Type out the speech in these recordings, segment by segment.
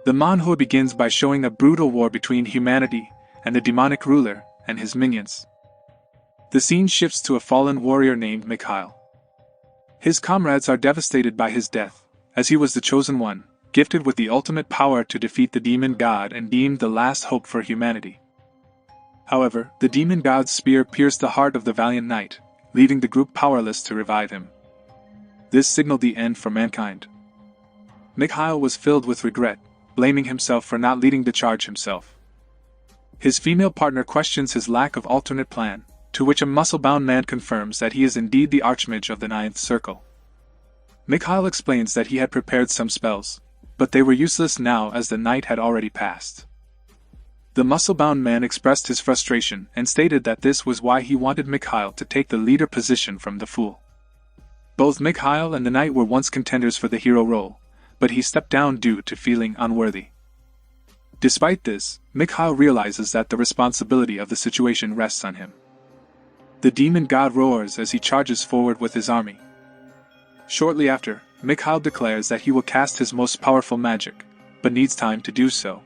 The manhua begins by showing a brutal war between humanity and the demonic ruler and his minions. The scene shifts to a fallen warrior named Mage. His comrades are devastated by his death, as he was the chosen one, gifted with the ultimate power to defeat the demon god and deemed the last hope for humanity. However, the demon god's spear pierced the heart of the valiant knight, leaving the group powerless to revive him. This signaled the end for mankind. Mage was filled with regret, blaming himself for not leading the charge himself. His female partner questions his lack of alternate plan, to which a muscle-bound man confirms that he is indeed the Archmage of the Ninth Circle. Mage explains that he had prepared some spells, but they were useless now as the night had already passed. The muscle-bound man expressed his frustration and stated that this was why he wanted Mage to take the leader position from the fool. Both Mage and the knight were once contenders for the hero role, but he stepped down due to feeling unworthy. Despite this, Mage realizes that the responsibility of the situation rests on him. The demon god roars as he charges forward with his army. Shortly after, Mage declares that he will cast his most powerful magic, but needs time to do so.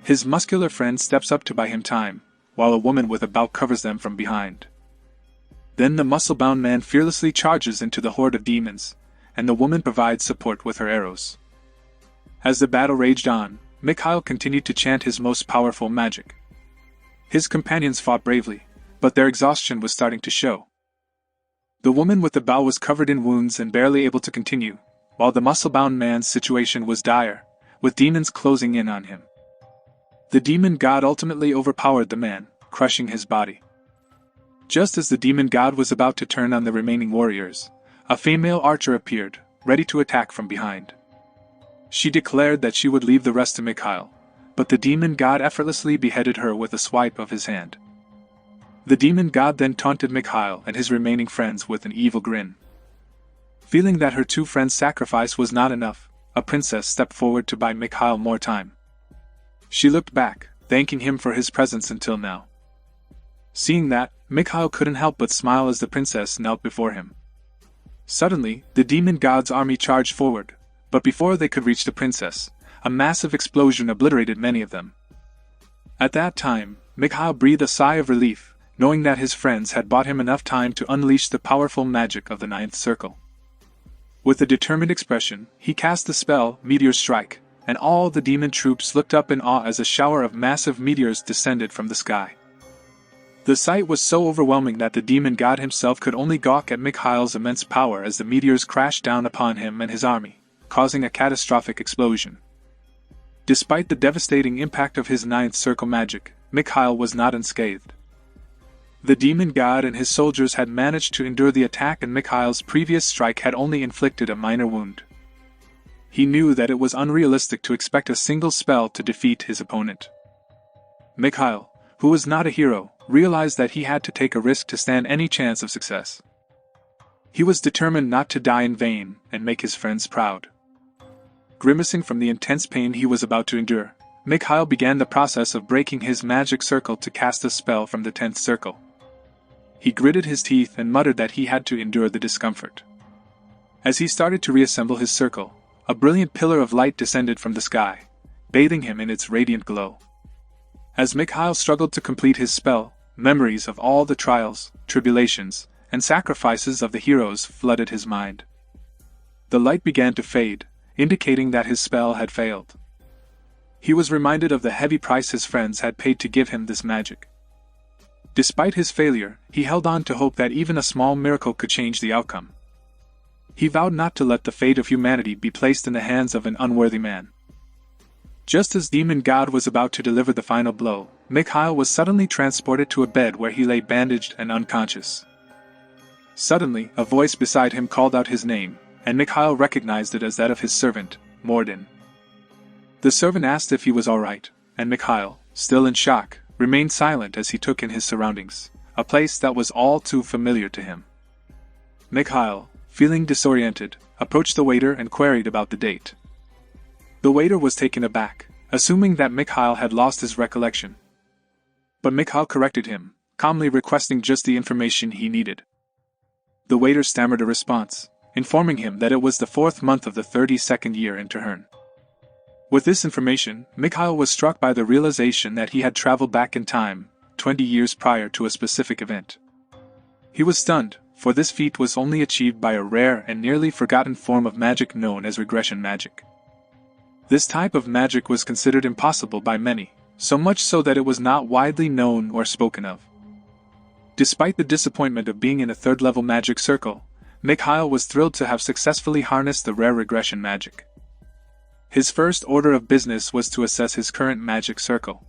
His muscular friend steps up to buy him time, while a woman with a bout covers them from behind. Then the muscle-bound man fearlessly charges into the horde of demons, and the woman provides support with her arrows. As the battle raged on, Mage continued to chant his most powerful magic. His companions fought bravely, but their exhaustion was starting to show. The woman with the bow was covered in wounds and barely able to continue, while the muscle-bound man's situation was dire, with demons closing in on him. The demon god ultimately overpowered the man, crushing his body. Just as the demon god was about to turn on the remaining warriors, a female archer appeared, ready to attack from behind. She declared that she would leave the rest to Mage, but the demon god effortlessly beheaded her with a swipe of his hand. The demon god then taunted Mage and his remaining friends with an evil grin. Feeling that her two friends' sacrifice was not enough, a princess stepped forward to buy Mage more time. She looked back, thanking him for his presence until now. Seeing that, Mage couldn't help but smile as the princess knelt before him. Suddenly, the demon god's army charged forward, but before they could reach the princess, a massive explosion obliterated many of them. At that time, Mage breathed a sigh of relief, knowing that his friends had bought him enough time to unleash the powerful magic of the Ninth Circle. With a determined expression, he cast the spell, Meteor Strike, and all the demon troops looked up in awe as a shower of massive meteors descended from the sky. The sight was so overwhelming that the demon god himself could only gawk at Mage's immense power as the meteors crashed down upon him and his army, causing a catastrophic explosion. Despite the devastating impact of his Ninth Circle magic, Mage was not unscathed. The demon god and his soldiers had managed to endure the attack, and Mage's previous strike had only inflicted a minor wound. He knew that it was unrealistic to expect a single spell to defeat his opponent. Mage, who was not a hero, realized that he had to take a risk to stand any chance of success. He was determined not to die in vain and make his friends proud. Grimacing from the intense pain he was about to endure, Mage began the process of breaking his magic circle to cast a spell from the 10th circle. He gritted his teeth and muttered that he had to endure the discomfort. As he started to reassemble his circle, a brilliant pillar of light descended from the sky, bathing him in its radiant glow. As Mage struggled to complete his spell, memories of all the trials, tribulations, and sacrifices of the heroes flooded his mind. The light began to fade, indicating that his spell had failed. He was reminded of the heavy price his friends had paid to give him this magic. Despite his failure, he held on to hope that even a small miracle could change the outcome. He vowed not to let the fate of humanity be placed in the hands of an unworthy man. Just as Demon God was about to deliver the final blow, Mage was suddenly transported to a bed where he lay bandaged and unconscious. Suddenly, a voice beside him called out his name, and Mage recognized it as that of his servant, Morden. The servant asked if he was alright, and Mage, still in shock, remained silent as he took in his surroundings, a place that was all too familiar to him. Mage, feeling disoriented, approached the waiter and queried about the date. The waiter was taken aback, assuming that Mage had lost his recollection. But Mage corrected him, calmly requesting just the information he needed. The waiter stammered a response, informing him that it was the 4th month of the 32nd year in Tehran. With this information, Mikhail was struck by the realization that he had traveled back in time, 20 years prior to a specific event. He was stunned, for this feat was only achieved by a rare and nearly forgotten form of magic known as regression magic. This type of magic was considered impossible by many, so much so that it was not widely known or spoken of. Despite the disappointment of being in a third-level magic circle, Mikhail was thrilled to have successfully harnessed the rare regression magic. His first order of business was to assess his current magic circle.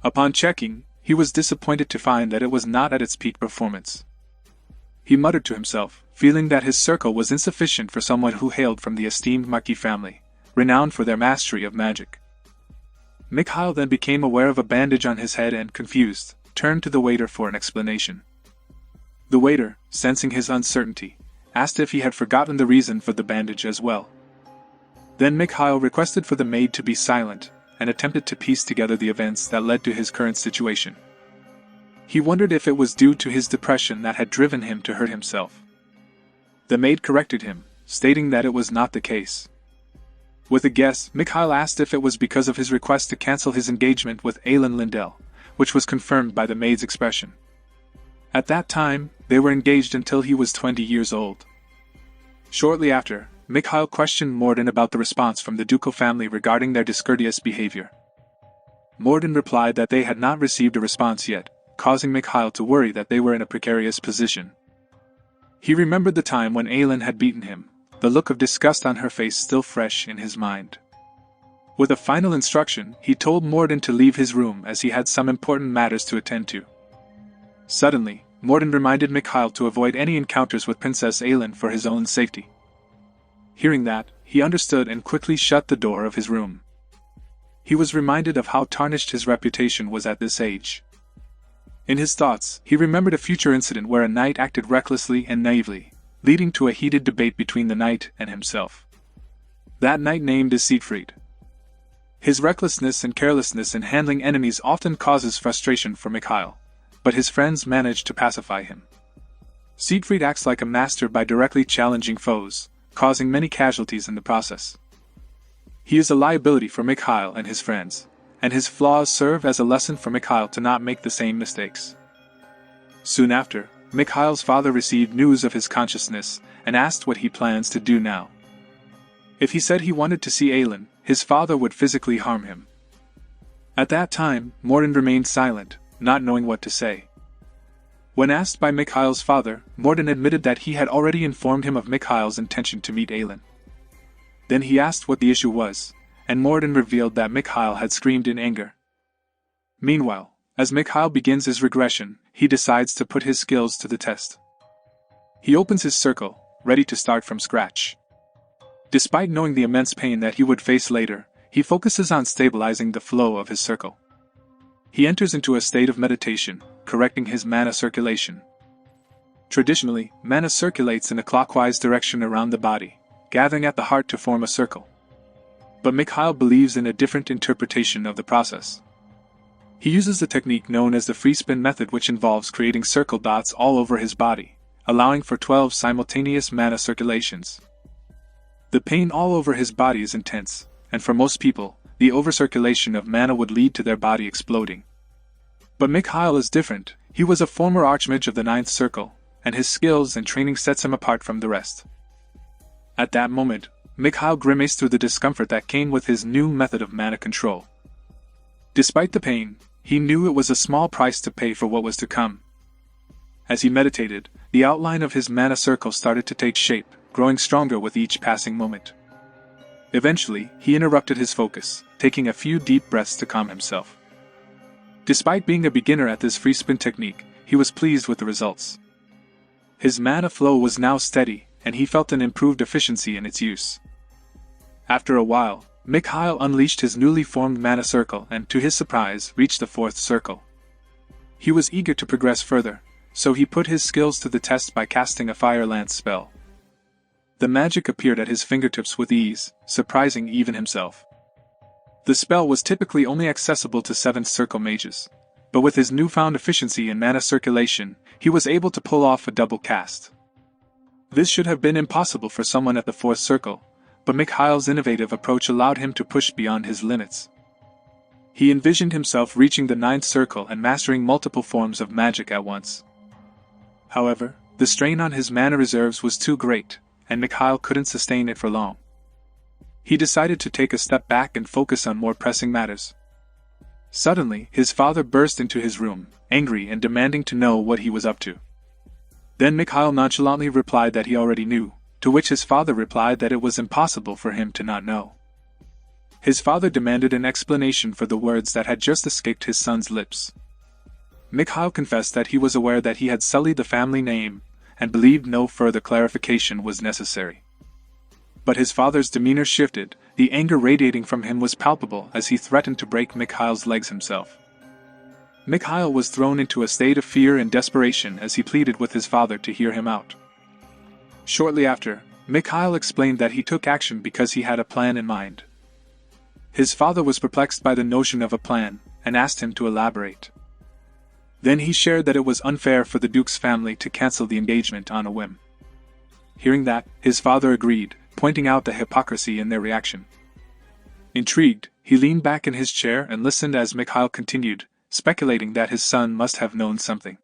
Upon checking, he was disappointed to find that it was not at its peak performance. He muttered to himself, feeling that his circle was insufficient for someone who hailed from the esteemed Mage family, renowned for their mastery of magic. Mikhail then became aware of a bandage on his head and, confused, turned to the waiter for an explanation. The waiter, sensing his uncertainty, asked if he had forgotten the reason for the bandage as well. Then Mikhail requested for the maid to be silent, and attempted to piece together the events that led to his current situation. He wondered if it was due to his depression that had driven him to hurt himself. The maid corrected him, stating that it was not the case. With a guess, Mikhail asked if it was because of his request to cancel his engagement with Aylin Lindell, which was confirmed by the maid's expression. At that time, they were engaged until he was 20 years old. Shortly after, Mikhail questioned Morden about the response from the ducal family regarding their discourteous behavior. Morden replied that they had not received a response yet, causing Mikhail to worry that they were in a precarious position. He remembered the time when Aylin had beaten him, the look of disgust on her face still fresh in his mind. With a final instruction, he told Morden to leave his room as he had some important matters to attend to. Suddenly, Morden reminded Mikhail to avoid any encounters with Princess Aylin for his own safety. Hearing that, he understood and quickly shut the door of his room. He was reminded of how tarnished his reputation was at this age. In his thoughts, he remembered a future incident where a knight acted recklessly and naively, leading to a heated debate between the knight and himself. That knight named is Siegfried. His recklessness and carelessness in handling enemies often causes frustration for Mikhail, but his friends manage to pacify him. Siegfried acts like a master by directly challenging foes, causing many casualties in the process. He is a liability for Mikhail and his friends, and his flaws serve as a lesson for Mikhail to not make the same mistakes. Soon after, Mikhail's father received news of his consciousness and asked what he plans to do now. If he said he wanted to see Aylin, his father would physically harm him. At that time, Morden remained silent, not knowing what to say. When asked by Mikhail's father, Morden admitted that he had already informed him of Mikhail's intention to meet Aylin. Then he asked what the issue was, and Morden revealed that Mikhail had screamed in anger. Meanwhile, as Mikhail begins his regression, he decides to put his skills to the test. He opens his circle, ready to start from scratch. Despite knowing the immense pain that he would face later, he focuses on stabilizing the flow of his circle. He enters into a state of meditation, correcting his mana circulation. Traditionally, mana circulates in a clockwise direction around the body, gathering at the heart to form a circle. But Mikhail believes in a different interpretation of the process. He uses the technique known as the free spin method, which involves creating circle dots all over his body, allowing for 12 simultaneous mana circulations. The pain all over his body is intense, and for most people, the overcirculation of mana would lead to their body exploding. But Mikhail is different. He was a former Archmage of the 9th Circle, and his skills and training sets him apart from the rest. At that moment, Mikhail grimaced through the discomfort that came with his new method of mana control. Despite the pain, he knew it was a small price to pay for what was to come. As he meditated, the outline of his mana circle started to take shape, growing stronger with each passing moment. Eventually, he interrupted his focus, taking a few deep breaths to calm himself. Despite being a beginner at this free spin technique, he was pleased with the results. His mana flow was now steady, and he felt an improved efficiency in its use. After a while, Mikhail unleashed his newly formed mana circle and, to his surprise, reached the 4th circle. He was eager to progress further, so he put his skills to the test by casting a fire lance spell. The magic appeared at his fingertips with ease, surprising even himself. The spell was typically only accessible to 7th Circle mages, but with his newfound efficiency in mana circulation, he was able to pull off a double cast. This should have been impossible for someone at the 4th Circle, but Mikhail's innovative approach allowed him to push beyond his limits. He envisioned himself reaching the ninth circle and mastering multiple forms of magic at once. However, the strain on his mana reserves was too great, and Mikhail couldn't sustain it for long. He decided to take a step back and focus on more pressing matters. Suddenly, his father burst into his room, angry and demanding to know what he was up to. Then Mikhail nonchalantly replied that he already knew, to which his father replied that it was impossible for him to not know. His father demanded an explanation for the words that had just escaped his son's lips. Mikhail confessed that he was aware that he had sullied the family name, and believed no further clarification was necessary. But his father's demeanor shifted. The anger radiating from him was palpable as he threatened to break Mikhail's legs himself. Mikhail was thrown into a state of fear and desperation as he pleaded with his father to hear him out. Shortly after, Mikhail explained that he took action because he had a plan in mind. His father was perplexed by the notion of a plan, and asked him to elaborate. Then he shared that it was unfair for the Duke's family to cancel the engagement on a whim. Hearing that, his father agreed, pointing out the hypocrisy in their reaction. Intrigued, he leaned back in his chair and listened as Mikhail continued, speculating that his son must have known something.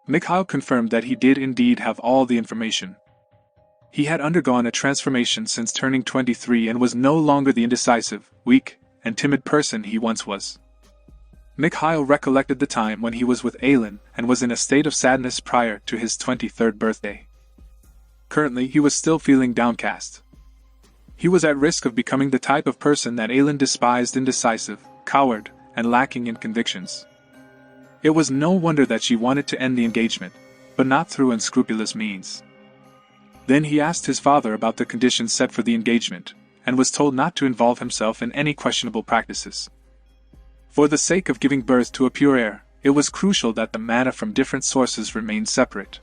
Mikhail confirmed that he did indeed have all the information. He had undergone a transformation since turning 23 and was no longer the indecisive, weak, and timid person he once was. Mikhail recollected the time when he was with Aylin and was in a state of sadness prior to his 23rd birthday. Currently, he was still feeling downcast. He was at risk of becoming the type of person that Aylin despised: indecisive, coward, and lacking in convictions. It was no wonder that she wanted to end the engagement, but not through unscrupulous means. Then he asked his father about the conditions set for the engagement, and was told not to involve himself in any questionable practices. For the sake of giving birth to a pure heir, it was crucial that the mana from different sources remain separate.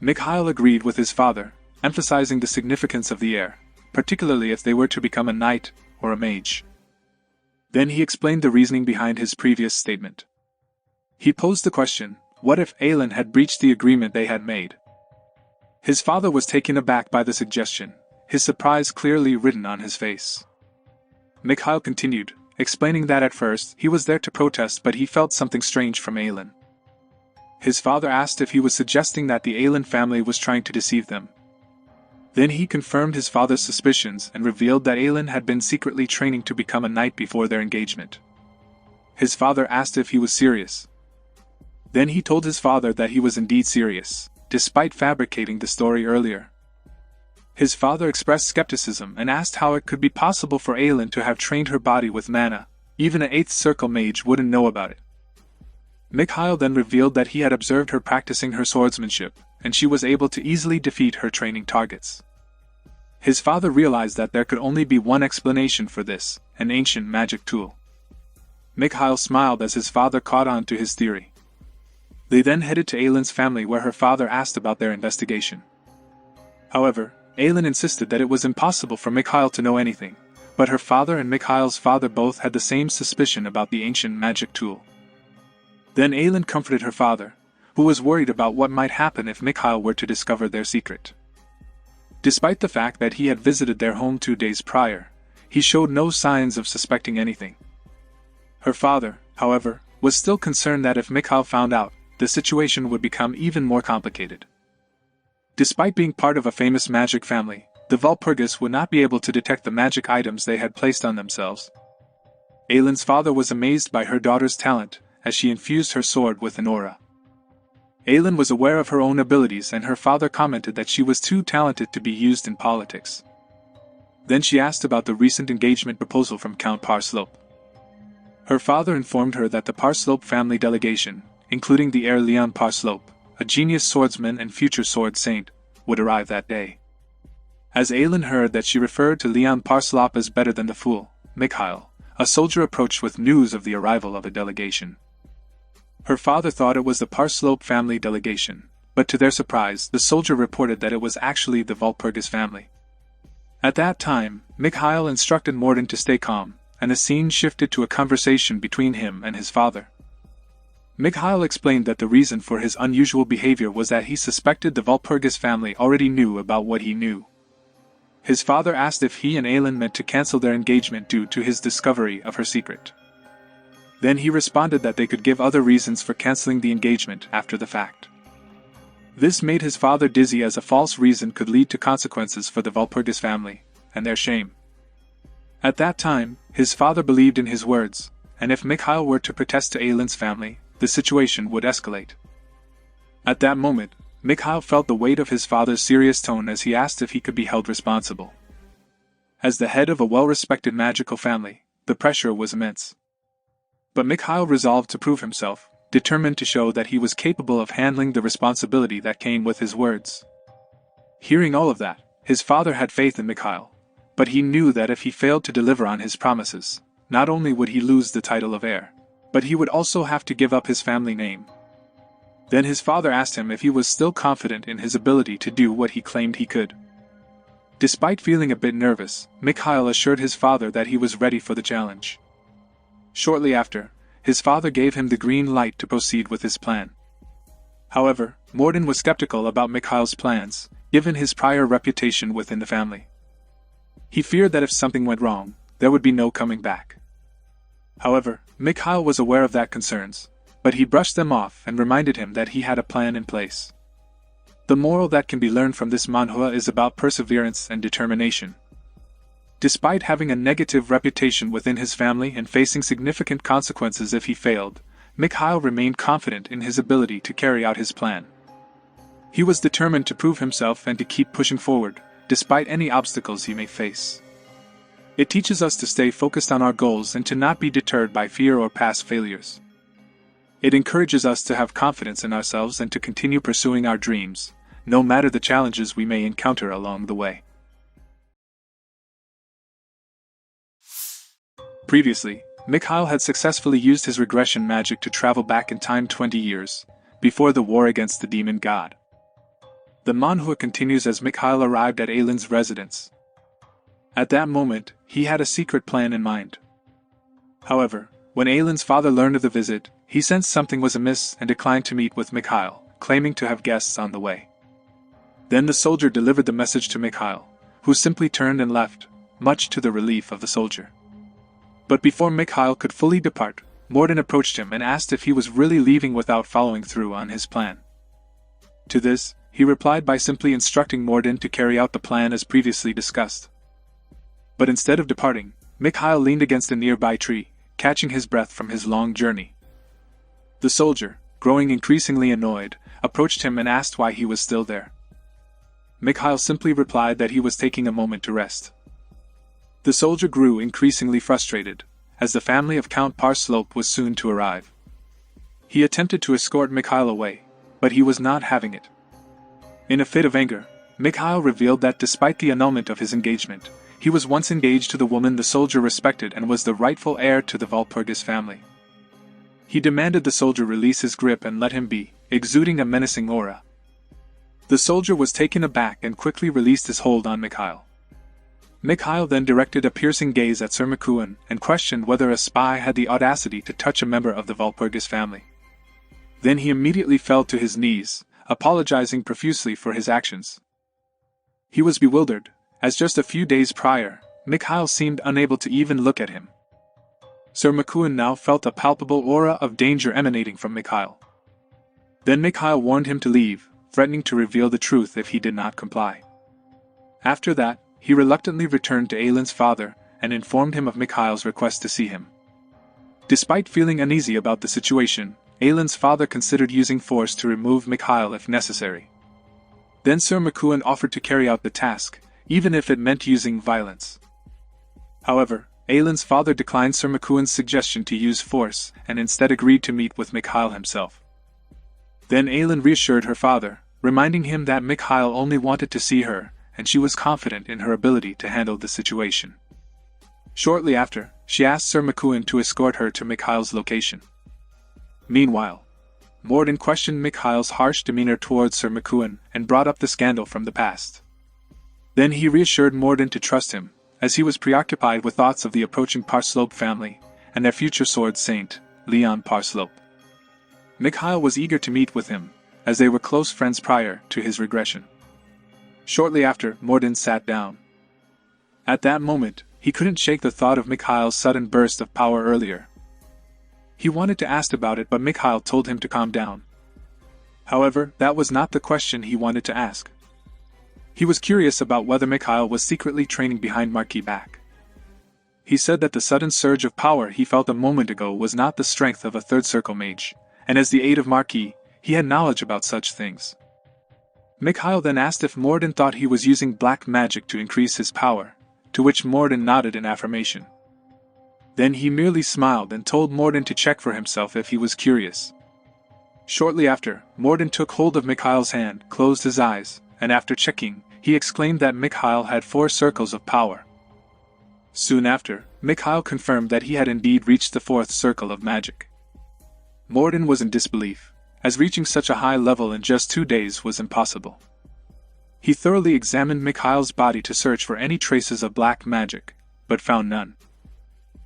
Mikhail agreed with his father, emphasizing the significance of the heir, particularly if they were to become a knight or a mage. Then he explained the reasoning behind his previous statement. He posed the question, what if Aylin had breached the agreement they had made? His father was taken aback by the suggestion, his surprise clearly written on his face. Mikhail continued, explaining that at first he was there to protest, but he felt something strange from Aylin. His father asked if he was suggesting that the Aylin family was trying to deceive them. Then he confirmed his father's suspicions and revealed that Aylin had been secretly training to become a knight before their engagement. His father asked if he was serious. Then he told his father that he was indeed serious, despite fabricating the story earlier. His father expressed skepticism and asked how it could be possible for Aylin to have trained her body with mana. Even an 8th circle mage wouldn't know about it. Mikhail then revealed that he had observed her practicing her swordsmanship, and she was able to easily defeat her training targets. His father realized that there could only be one explanation for this: an ancient magic tool. Mikhail smiled as his father caught on to his theory. They then headed to Aylin's family, where her father asked about their investigation. However, Aylin insisted that it was impossible for Mikhail to know anything, but her father and Mikhail's father both had the same suspicion about the ancient magic tool. Then Aylin comforted her father, who was worried about what might happen if Mikhail were to discover their secret. Despite the fact that he had visited their home 2 days prior, he showed no signs of suspecting anything. Her father, however, was still concerned that if Mikhail found out, the situation would become even more complicated. Despite being part of a famous magic family, the Walpurgis would not be able to detect the magic items they had placed on themselves. Aylin's father was amazed by her daughter's talent, as she infused her sword with an aura. Aylin was aware of her own abilities, and her father commented that she was too talented to be used in politics. Then she asked about the recent engagement proposal from Count Parslope. Her father informed her that the Parslope family delegation, including the heir Leon Parslope, a genius swordsman and future sword saint, would arrive that day. As Aylin heard that she referred to Leon Parslope as better than the fool, Mikhail, a soldier, approached with news of the arrival of a delegation. Her father thought it was the Parslope family delegation, but to their surprise, the soldier reported that it was actually the Walpurgis family. At that time, Mikhail instructed Morden to stay calm, and the scene shifted to a conversation between him and his father. Mikhail explained that the reason for his unusual behavior was that he suspected the Walpurgis family already knew about what he knew. his father asked if he and Aylin meant to cancel their engagement due to his discovery of her secret. Then he responded that they could give other reasons for canceling the engagement after the fact. This made his father dizzy, as a false reason could lead to consequences for the Walpurgis family, and their shame. At that time, his father believed in his words, and if Mikhail were to protest to Aylin's family, the situation would escalate. At that moment, Mikhail felt the weight of his father's serious tone as he asked if he could be held responsible. As the head of a well-respected magical family, the pressure was immense. But Mikhail resolved to prove himself, determined to show that he was capable of handling the responsibility that came with his words. Hearing all of that, his father had faith in Mikhail, but he knew that if he failed to deliver on his promises, not only would he lose the title of heir, but he would also have to give up his family name. Then his father asked him if he was still confident in his ability to do what he claimed he could. Despite feeling a bit nervous, Mikhail assured his father that he was ready for the challenge. Shortly after, his father gave him the green light to proceed with his plan. However, Morden was skeptical about Mikhail's plans, given his prior reputation within the family. He feared that if something went wrong, there would be no coming back. However, Mikhail was aware of that concerns, but he brushed them off and reminded him that he had a plan in place. The moral that can be learned from this manhua is about perseverance and determination. Despite having a negative reputation within his family and facing significant consequences if he failed, Mikhail remained confident in his ability to carry out his plan. He was determined to prove himself and to keep pushing forward, despite any obstacles he may face. It teaches us to stay focused on our goals and to not be deterred by fear or past failures. It encourages us to have confidence in ourselves and to continue pursuing our dreams, no matter the challenges we may encounter along the way. Previously, Mikhail had successfully used his regression magic to travel back in time 20 years, before the war against the demon god. The manhua continues as Mikhail arrived at Aylin's residence. At that moment, he had a secret plan in mind. However, when Aylin's father learned of the visit, he sensed something was amiss and declined to meet with Mikhail, claiming to have guests on the way. Then the soldier delivered the message to Mikhail, who simply turned and left, much to the relief of the soldier. But before Mikhail could fully depart, Morden approached him and asked if he was really leaving without following through on his plan. To this, he replied by simply instructing Morden to carry out the plan as previously discussed. But instead of departing, Mikhail leaned against a nearby tree, catching his breath from his long journey. The soldier, growing increasingly annoyed, approached him and asked why he was still there. Mikhail simply replied that he was taking a moment to rest. The soldier grew increasingly frustrated, as the family of Count Parslope was soon to arrive. He attempted to escort Mikhail away, but he was not having it. In a fit of anger, Mikhail revealed that despite the annulment of his engagement, he was once engaged to the woman the soldier respected and was the rightful heir to the Walpurgis family. He demanded the soldier release his grip and let him be, exuding a menacing aura. The soldier was taken aback and quickly released his hold on Mikhail. Mikhail then directed a piercing gaze at Sir McEwen and questioned whether a spy had the audacity to touch a member of the Walpurgis family. Then he immediately fell to his knees, apologizing profusely for his actions. He was bewildered, as just a few days prior, Mikhail seemed unable to even look at him. Sir McEwen now felt a palpable aura of danger emanating from Mikhail. Then Mikhail warned him to leave, threatening to reveal the truth if he did not comply. After that, he reluctantly returned to Aylin's father and informed him of Mikhail's request to see him. Despite feeling uneasy about the situation, Aylin's father considered using force to remove Mikhail if necessary. Then Sir McEwen offered to carry out the task, even if it meant using violence. However, Aylin's father declined Sir McEwen's suggestion to use force and instead agreed to meet with Mikhail himself. Then Aylin reassured her father, reminding him that Mikhail only wanted to see her, and she was confident in her ability to handle the situation. Shortly after, she asked Sir McEwen to escort her to Mikhail's location. Meanwhile, Morden questioned Mikhail's harsh demeanor towards Sir McEwen and brought up the scandal from the past. Then he reassured Morden to trust him, as he was preoccupied with thoughts of the approaching Parslope family and their future sword saint, Leon Parslope. Mikhail was eager to meet with him, as they were close friends prior to his regression. Shortly after, Morden sat down. At that moment, he couldn't shake the thought of Mikhail's sudden burst of power earlier. He wanted to ask about it, but Mikhail told him to calm down. However, that was not the question he wanted to ask. He was curious about whether Mikhail was secretly training behind Marquis' back. He said that the sudden surge of power he felt a moment ago was not the strength of a third circle mage, and as the aid of Marquis, he had knowledge about such things. Mikhail then asked if Morden thought he was using black magic to increase his power, to which Morden nodded in affirmation. Then he merely smiled and told Morden to check for himself if he was curious. Shortly after, Morden took hold of Mikhail's hand, closed his eyes, and after checking, he exclaimed that Mikhail had 4 circles of power. Soon after, Mikhail confirmed that he had indeed reached the 4th circle of magic. Morden was in disbelief, as reaching such a high level in just 2 days was impossible. He thoroughly examined Mikhail's body to search for any traces of black magic, but found none.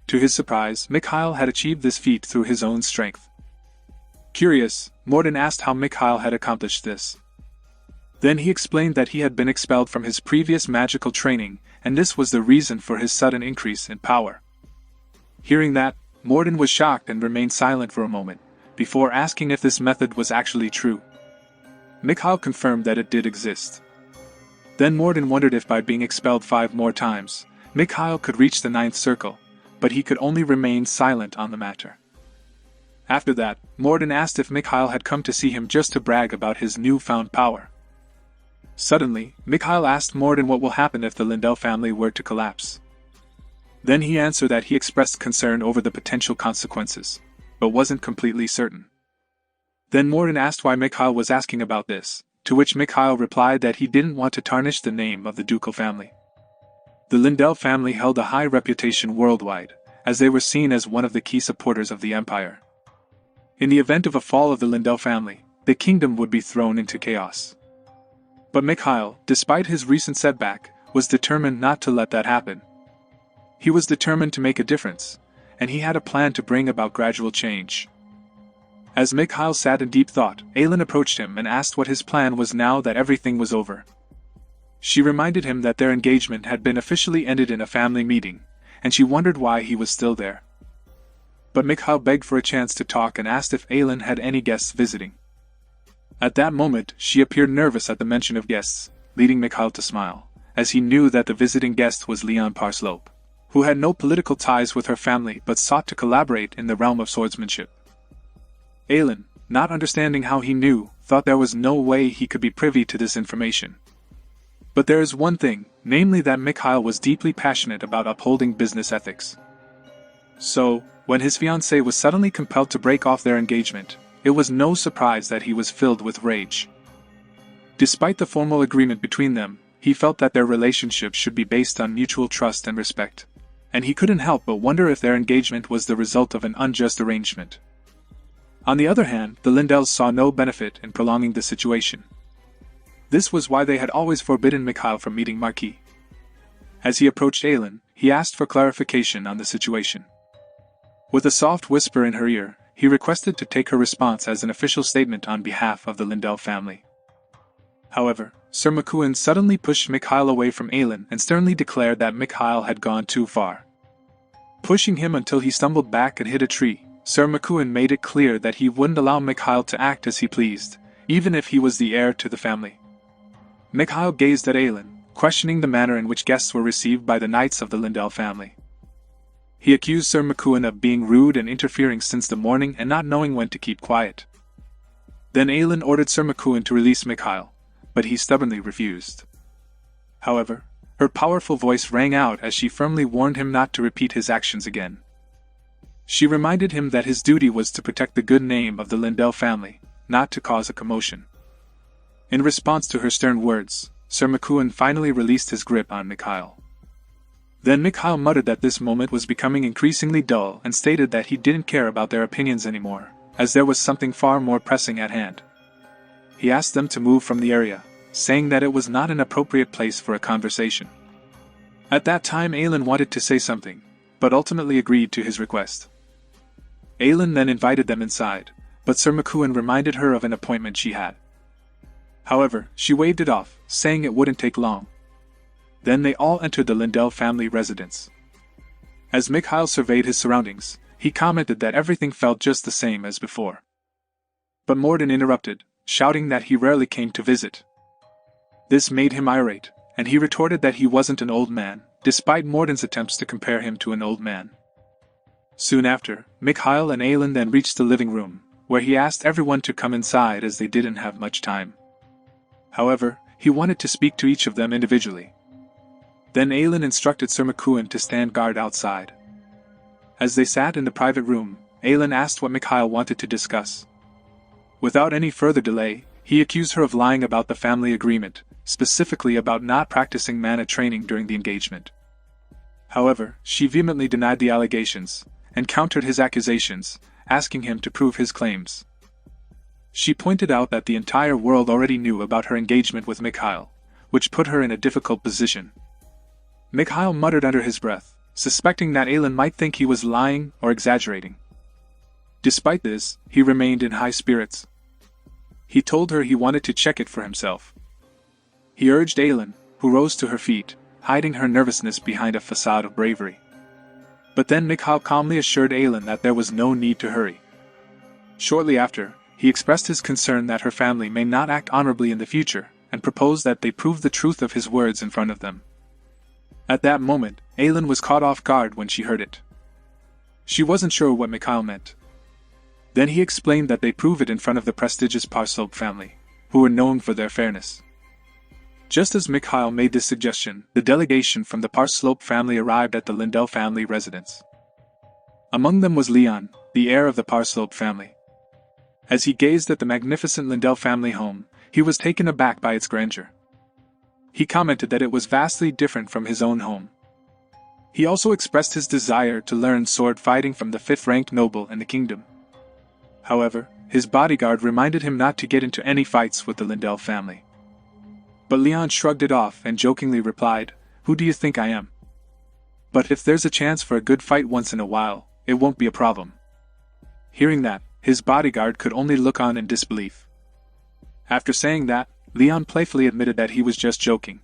To his surprise, Mikhail had achieved this feat through his own strength. Curious, Morden asked how Mikhail had accomplished this. Then he explained that he had been expelled from his previous magical training, and this was the reason for his sudden increase in power. Hearing that, Morden was shocked and remained silent for a moment, before asking if this method was actually true. Mikhail confirmed that it did exist. Then Morden wondered if by being expelled 5 more times, Mikhail could reach the 9th circle, but he could only remain silent on the matter. After that, Morden asked if Mikhail had come to see him just to brag about his newfound power. Suddenly, Mikhail asked Morden what will happen if the Lindell family were to collapse. Then he answered that he expressed concern over the potential consequences, but wasn't completely certain. Then Morden asked why Mikhail was asking about this, to which Mikhail replied that he didn't want to tarnish the name of the ducal family. The Lindell family held a high reputation worldwide, as they were seen as one of the key supporters of the empire. In the event of a fall of the Lindell family, the kingdom would be thrown into chaos. But Mikhail, despite his recent setback, was determined not to let that happen. He was determined to make a difference, and he had a plan to bring about gradual change. As Mikhail sat in deep thought, Aylin approached him and asked what his plan was now that everything was over. She reminded him that their engagement had been officially ended in a family meeting, and she wondered why he was still there. But Mikhail begged for a chance to talk and asked if Aylin had any guests visiting. At that moment, she appeared nervous at the mention of guests, leading Mikhail to smile, as he knew that the visiting guest was Leon Parslope, who had no political ties with her family but sought to collaborate in the realm of swordsmanship. Aylin, not understanding how he knew, thought there was no way he could be privy to this information. But there is one thing, namely that Mikhail was deeply passionate about upholding business ethics. So, when his fiancée was suddenly compelled to break off their engagement, it was no surprise that he was filled with rage. Despite the formal agreement between them, he felt that their relationship should be based on mutual trust and respect, and he couldn't help but wonder if their engagement was the result of an unjust arrangement. On the other hand, the Lindells saw no benefit in prolonging the situation. This was why they had always forbidden Mikhail from meeting Marquis. As he approached Aylin, he asked for clarification on the situation. With a soft whisper in her ear, he requested to take her response as an official statement on behalf of the Lindell family. However, Sir McEwen suddenly pushed Mikhail away from Aylin and sternly declared that Mikhail had gone too far. Pushing him until he stumbled back and hit a tree, Sir McEwen made it clear that he wouldn't allow Mikhail to act as he pleased, even if he was the heir to the family. Mikhail gazed at Aylin, questioning the manner in which guests were received by the knights of the Lindell family. He accused Sir McEwen of being rude and interfering since the morning and not knowing when to keep quiet. Then Aylin ordered Sir McEwen to release Mikhail, but he stubbornly refused. However, her powerful voice rang out as she firmly warned him not to repeat his actions again. She reminded him that his duty was to protect the good name of the Lindell family, not to cause a commotion. In response to her stern words, Sir McEwen finally released his grip on Mikhail. Then Mikhail muttered that this moment was becoming increasingly dull and stated that he didn't care about their opinions anymore, as there was something far more pressing at hand. He asked them to move from the area, saying that it was not an appropriate place for a conversation. At that time Aylin wanted to say something, but ultimately agreed to his request. Aylin then invited them inside, but Sir McEwen reminded her of an appointment she had. However, she waved it off, saying it wouldn't take long. Then they all entered the Lindell family residence. As Mikhail surveyed his surroundings, he commented that everything felt just the same as before. But Morden interrupted, shouting that he rarely came to visit. This made him irate, and he retorted that he wasn't an old man, despite Morden's attempts to compare him to an old man. Soon after, Mikhail and Aylin then reached the living room, where he asked everyone to come inside as they didn't have much time. However, he wanted to speak to each of them individually. Then Aylin instructed Sir McCoon to stand guard outside. As they sat in the private room, Aylin asked what Mikhail wanted to discuss. Without any further delay, he accused her of lying about the family agreement, specifically about not practicing mana training during the engagement. However, she vehemently denied the allegations, and countered his accusations, asking him to prove his claims. She pointed out that the entire world already knew about her engagement with Mikhail, which put her in a difficult position. Mikhail muttered under his breath, suspecting that Aylin might think he was lying or exaggerating. Despite this, he remained in high spirits. He told her he wanted to check it for himself. He urged Aylin, who rose to her feet, hiding her nervousness behind a facade of bravery. But then Mikhail calmly assured Aylin that there was no need to hurry. Shortly after, he expressed his concern that her family may not act honorably in the future, and proposed that they prove the truth of his words in front of them. At that moment, Aylin was caught off guard when she heard it. She wasn't sure what Mikhail meant. Then he explained that they prove it in front of the prestigious Parslope family, who were known for their fairness. Just as Mikhail made this suggestion, the delegation from the Parslope family arrived at the Lindell family residence. Among them was Leon, the heir of the Parslope family. As he gazed at the magnificent Lindell family home, he was taken aback by its grandeur. He commented that it was vastly different from his own home. He also expressed his desire to learn sword fighting from the 5th-ranked noble in the kingdom. However, his bodyguard reminded him not to get into any fights with the Lindell family. But Leon shrugged it off and jokingly replied, "Who do you think I am? But if there's a chance for a good fight once in a while, it won't be a problem." Hearing that, his bodyguard could only look on in disbelief. After saying that, Leon playfully admitted that he was just joking.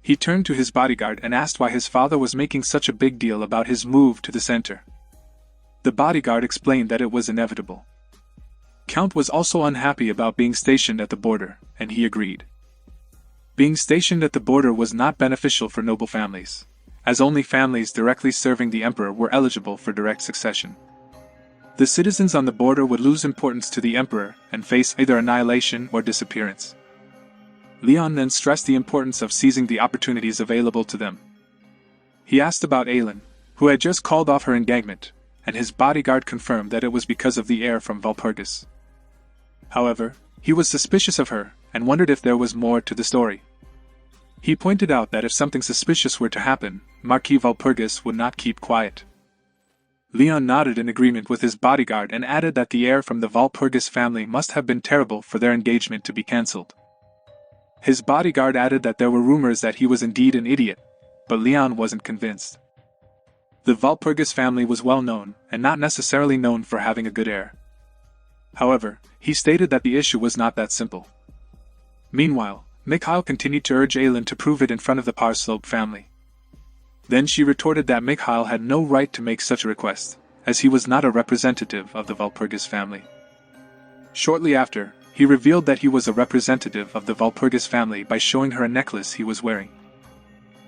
He turned to his bodyguard and asked why his father was making such a big deal about his move to the center. The bodyguard explained that it was inevitable. Count was also unhappy about being stationed at the border, and he agreed. Being stationed at the border was not beneficial for noble families, as only families directly serving the emperor were eligible for direct succession. The citizens on the border would lose importance to the emperor and face either annihilation or disappearance. Leon then stressed the importance of seizing the opportunities available to them. He asked about Aylin, who had just called off her engagement, and his bodyguard confirmed that it was because of the heir from Walpurgis. However, he was suspicious of her and wondered if there was more to the story. He pointed out that if something suspicious were to happen, Marquis Walpurgis would not keep quiet. Leon nodded in agreement with his bodyguard and added that the heir from the Walpurgis family must have been terrible for their engagement to be cancelled. His bodyguard added that there were rumors that he was indeed an idiot, but Leon wasn't convinced. The Walpurgis family was well known, and not necessarily known for having a good heir. However, he stated that the issue was not that simple. Meanwhile, Mikhail continued to urge Aylin to prove it in front of the Parslope family. Then she retorted that Mikhail had no right to make such a request, as he was not a representative of the Walpurgis family. Shortly after, he revealed that he was a representative of the Walpurgis family by showing her a necklace he was wearing.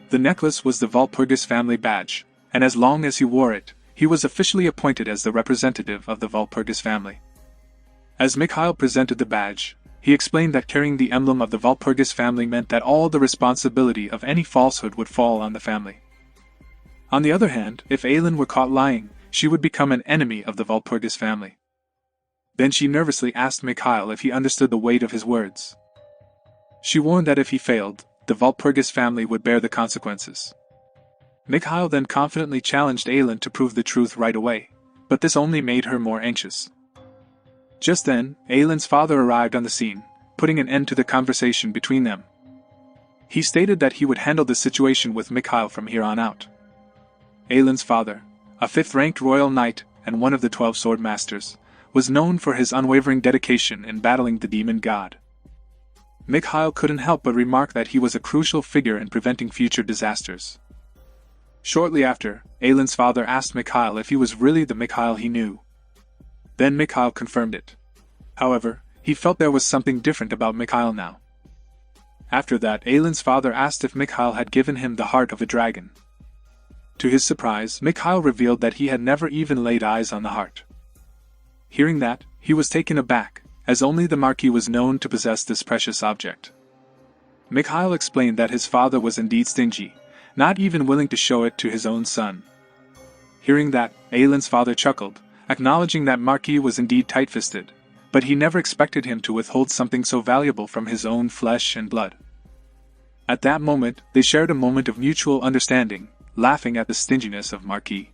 The necklace was the Walpurgis family badge, and as long as he wore it, he was officially appointed as the representative of the Walpurgis family. As Mikhail presented the badge, he explained that carrying the emblem of the Walpurgis family meant that all the responsibility of any falsehood would fall on the family. On the other hand, if Aylin were caught lying, she would become an enemy of the Walpurgis family. Then she nervously asked Mikhail if he understood the weight of his words. She warned that if he failed, the Walpurgis family would bear the consequences. Mikhail then confidently challenged Aylin to prove the truth right away, but this only made her more anxious. Just then, Aylin's father arrived on the scene, putting an end to the conversation between them. He stated that he would handle the situation with Mikhail from here on out. Aylin's father, a 5th-ranked royal knight and one of the 12 sword masters, was known for his unwavering dedication in battling the demon god. Mikhail couldn't help but remark that he was a crucial figure in preventing future disasters. Shortly after, Aylin's father asked Mikhail if he was really the Mikhail he knew. Then Mikhail confirmed it. However, he felt there was something different about Mikhail now. After that, Aylin's father asked if Mikhail had given him the heart of a dragon. To his surprise, Mikhail revealed that he had never even laid eyes on the heart. Hearing that, he was taken aback, as only the Marquis was known to possess this precious object. Mikhail explained that his father was indeed stingy, not even willing to show it to his own son. Hearing that, Aylin's father chuckled, acknowledging that Marquis was indeed tight-fisted, but he never expected him to withhold something so valuable from his own flesh and blood. At that moment, they shared a moment of mutual understanding, laughing at the stinginess of Marquis.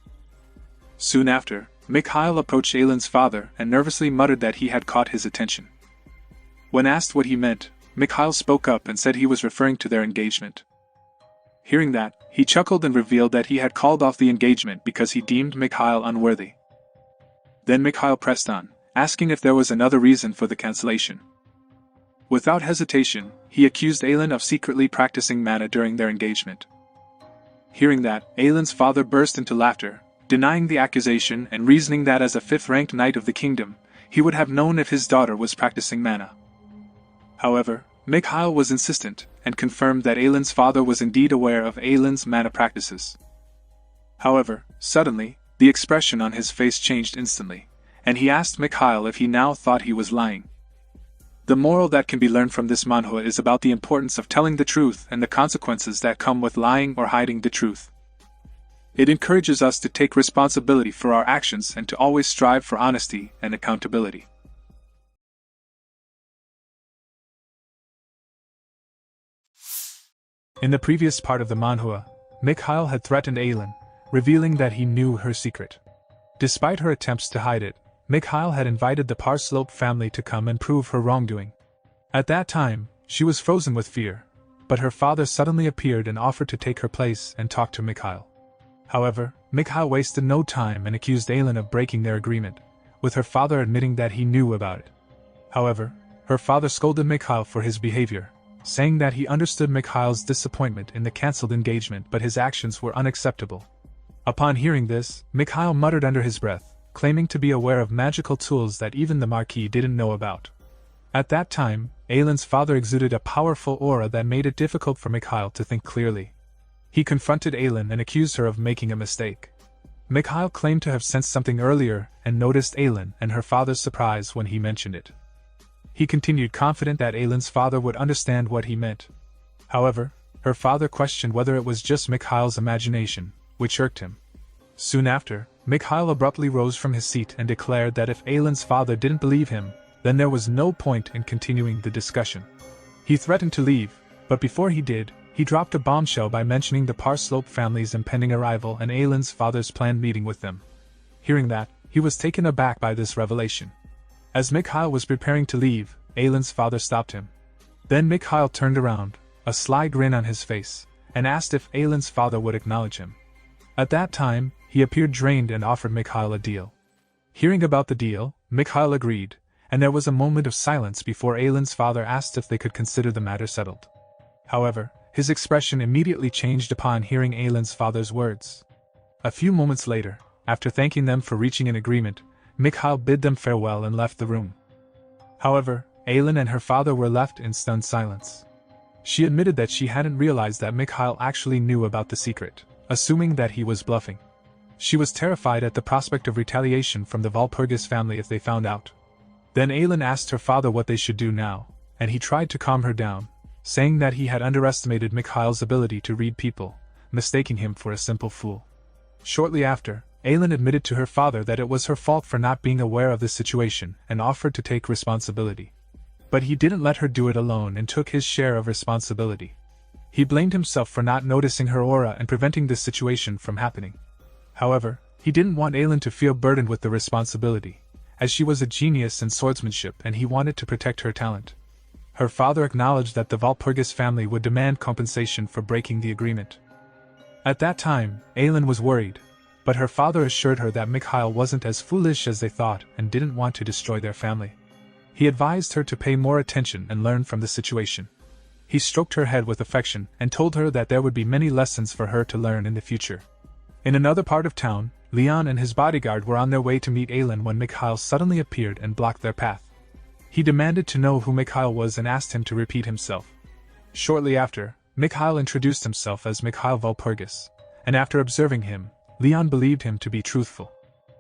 Soon after, Mikhail approached Aylin's father and nervously muttered that he had caught his attention. When asked what he meant, Mikhail spoke up and said he was referring to their engagement. Hearing that, he chuckled and revealed that he had called off the engagement because he deemed Mikhail unworthy. Then Mikhail pressed on, asking if there was another reason for the cancellation. Without hesitation, he accused Aylin of secretly practicing mana during their engagement. Hearing that, Aylin's father burst into laughter, denying the accusation and reasoning that as a fifth-ranked knight of the kingdom, he would have known if his daughter was practicing mana. However, Mikhail was insistent, and confirmed that Aylin's father was indeed aware of Aylin's mana practices. However, suddenly, the expression on his face changed instantly, and he asked Mikhail if he now thought he was lying. The moral that can be learned from this manhua is about the importance of telling the truth and the consequences that come with lying or hiding the truth. It encourages us to take responsibility for our actions and to always strive for honesty and accountability. In the previous part of the manhua, Mikhail had threatened Aylin, revealing that he knew her secret. Despite her attempts to hide it, Mikhail had invited the Parslope family to come and prove her wrongdoing. At that time, she was frozen with fear, but her father suddenly appeared and offered to take her place and talk to Mikhail. However, Mikhail wasted no time and accused Aylin of breaking their agreement, with her father admitting that he knew about it. However, her father scolded Mikhail for his behavior, saying that he understood Mikhail's disappointment in the cancelled engagement but his actions were unacceptable. Upon hearing this, Mikhail muttered under his breath, claiming to be aware of magical tools that even the Marquis didn't know about. At that time, Aylin's father exuded a powerful aura that made it difficult for Mikhail to think clearly. He confronted Aylin and accused her of making a mistake. Mikhail claimed to have sensed something earlier and noticed Aylin and her father's surprise when he mentioned it. He continued confident that Aylin's father would understand what he meant. However, her father questioned whether it was just Mikhail's imagination, which irked him. Soon after, Mikhail abruptly rose from his seat and declared that if Aylin's father didn't believe him, then there was no point in continuing the discussion. He threatened to leave, but before he did, he dropped a bombshell by mentioning the Parslope family's impending arrival and Aylin's father's planned meeting with them. Hearing that, he was taken aback by this revelation. As Mikhail was preparing to leave, Aylin's father stopped him. Then Mikhail turned around, a sly grin on his face, and asked if Aylin's father would acknowledge him. At that time, he appeared drained and offered Mikhail a deal. Hearing about the deal, Mikhail agreed, and there was a moment of silence before Aylin's father asked if they could consider the matter settled. However, his expression immediately changed upon hearing Aylin's father's words. A few moments later, after thanking them for reaching an agreement, Mikhail bid them farewell and left the room. However, Aylin and her father were left in stunned silence. She admitted that she hadn't realized that Mikhail actually knew about the secret, assuming that he was bluffing. She was terrified at the prospect of retaliation from the Walpurgis family if they found out. Then Aylin asked her father what they should do now, and he tried to calm her down, saying that he had underestimated Mikhail's ability to read people, mistaking him for a simple fool. Shortly after, Aylin admitted to her father that it was her fault for not being aware of this situation and offered to take responsibility. But he didn't let her do it alone and took his share of responsibility. He blamed himself for not noticing her aura and preventing this situation from happening. However, he didn't want Aylin to feel burdened with the responsibility, as she was a genius in swordsmanship and he wanted to protect her talent. Her father acknowledged that the Walpurgis family would demand compensation for breaking the agreement. At that time, Aylin was worried, but her father assured her that Mikhail wasn't as foolish as they thought and didn't want to destroy their family. He advised her to pay more attention and learn from the situation. He stroked her head with affection and told her that there would be many lessons for her to learn in the future. In another part of town, Leon and his bodyguard were on their way to meet Aelin when Mikhail suddenly appeared and blocked their path. He demanded to know who Mikhail was and asked him to repeat himself. Shortly after, Mikhail introduced himself as Mikhail Walpurgis, and after observing him, Leon believed him to be truthful.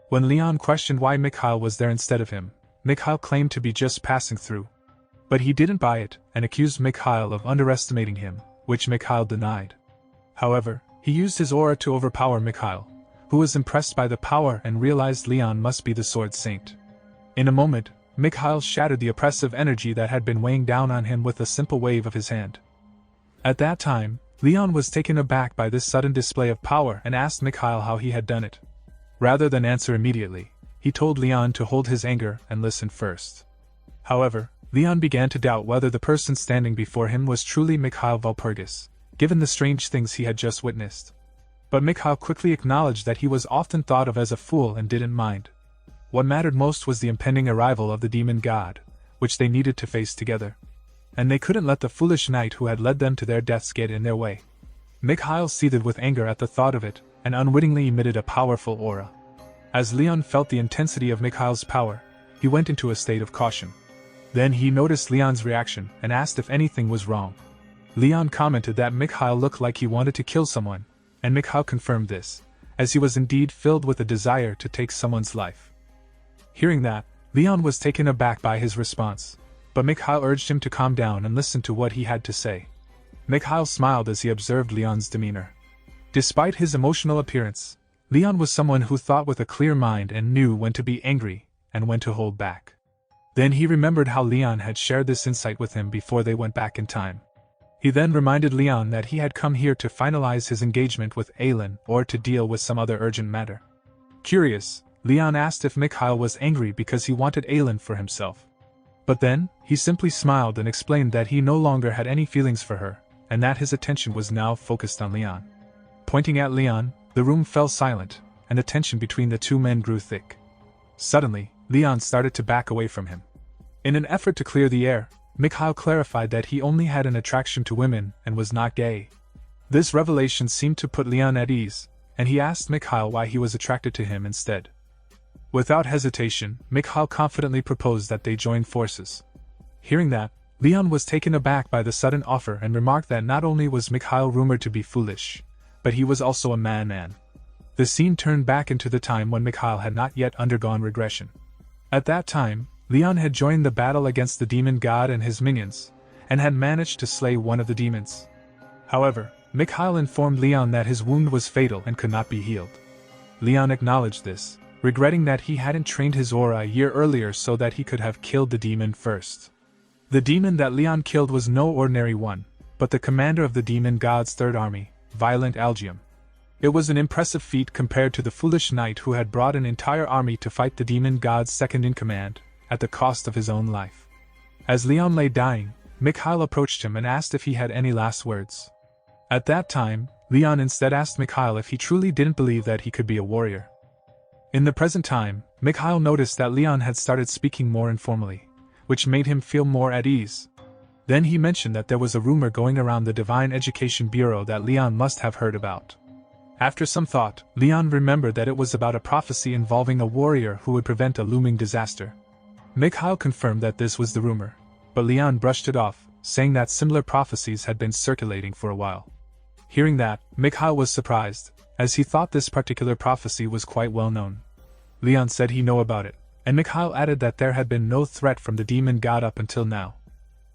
When Leon questioned why Mikhail was there instead of him, Mikhail claimed to be just passing through. But he didn't buy it and accused Mikhail of underestimating him, which Mikhail denied. However, he used his aura to overpower Mikhail, who was impressed by the power and realized Leon must be the Sword Saint. In a moment, Mikhail shattered the oppressive energy that had been weighing down on him with a simple wave of his hand. At that time, Leon was taken aback by this sudden display of power and asked Mikhail how he had done it. Rather than answer immediately, he told Leon to hold his anger and listen first. However, Leon began to doubt whether the person standing before him was truly Mikhail Walpurgis, given the strange things he had just witnessed. But Mikhail quickly acknowledged that he was often thought of as a fool and didn't mind. What mattered most was the impending arrival of the demon god, which they needed to face together. And they couldn't let the foolish knight who had led them to their deaths get in their way. Mikhail seethed with anger at the thought of it, and unwittingly emitted a powerful aura. As Leon felt the intensity of Mikhail's power, he went into a state of caution. Then he noticed Leon's reaction and asked if anything was wrong. Leon commented that Mikhail looked like he wanted to kill someone, and Mikhail confirmed this, as he was indeed filled with a desire to take someone's life. Hearing that, Leon was taken aback by his response, but Mikhail urged him to calm down and listen to what he had to say. Mikhail smiled as he observed Leon's demeanor. Despite his emotional appearance, Leon was someone who thought with a clear mind and knew when to be angry and when to hold back. Then he remembered how Leon had shared this insight with him before they went back in time. He then reminded Leon that he had come here to finalize his engagement with Aelin or to deal with some other urgent matter. Curious, Leon asked if Mikhail was angry because he wanted Aelin for himself. But then, he simply smiled and explained that he no longer had any feelings for her, and that his attention was now focused on Leon. Pointing at Leon, the room fell silent, and the tension between the two men grew thick. Suddenly, Leon started to back away from him. In an effort to clear the air, Mikhail clarified that he only had an attraction to women and was not gay. This revelation seemed to put Leon at ease, and he asked Mikhail why he was attracted to him instead. Without hesitation, Mikhail confidently proposed that they join forces. Hearing that, Leon was taken aback by the sudden offer and remarked that not only was Mikhail rumored to be foolish, but he was also a man. The scene turned back into the time when Mikhail had not yet undergone regression. At that time, Leon had joined the battle against the demon god and his minions, and had managed to slay one of the demons. However, Mikhail informed Leon that his wound was fatal and could not be healed. Leon acknowledged this, regretting that he hadn't trained his aura a year earlier so that he could have killed the demon first. The demon that Leon killed was no ordinary one, but the commander of the demon god's third army, Violent Algium. It was an impressive feat compared to the foolish knight who had brought an entire army to fight the demon god's second-in-command, at the cost of his own life. As Leon lay dying, Mikhail approached him and asked if he had any last words. At that time, Leon instead asked Mikhail if he truly didn't believe that he could be a warrior. In the present time, Mikhail noticed that Leon had started speaking more informally, which made him feel more at ease. Then he mentioned that there was a rumor going around the Divine Education Bureau that Leon must have heard about. After some thought, Leon remembered that it was about a prophecy involving a warrior who would prevent a looming disaster. Mikhail confirmed that this was the rumor, but Leon brushed it off, saying that similar prophecies had been circulating for a while. Hearing that, Mikhail was surprised, as he thought this particular prophecy was quite well known. Leon said he knew about it, and Mikhail added that there had been no threat from the demon god up until now.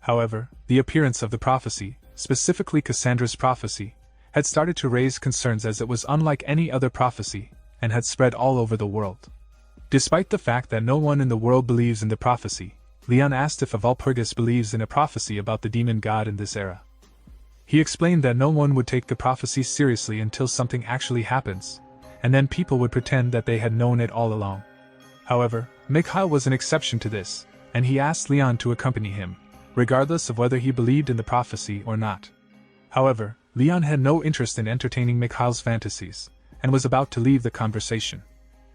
However, the appearance of the prophecy, specifically Cassandra's prophecy, had started to raise concerns as it was unlike any other prophecy, and had spread all over the world. Despite the fact that no one in the world believes in the prophecy, Leon asked if a Walpurgis believes in a prophecy about the demon god in this era. He explained that no one would take the prophecy seriously until something actually happens, and then people would pretend that they had known it all along. However, Mikhail was an exception to this, and he asked Leon to accompany him, regardless of whether he believed in the prophecy or not. However, Leon had no interest in entertaining Mikhail's fantasies, and was about to leave the conversation.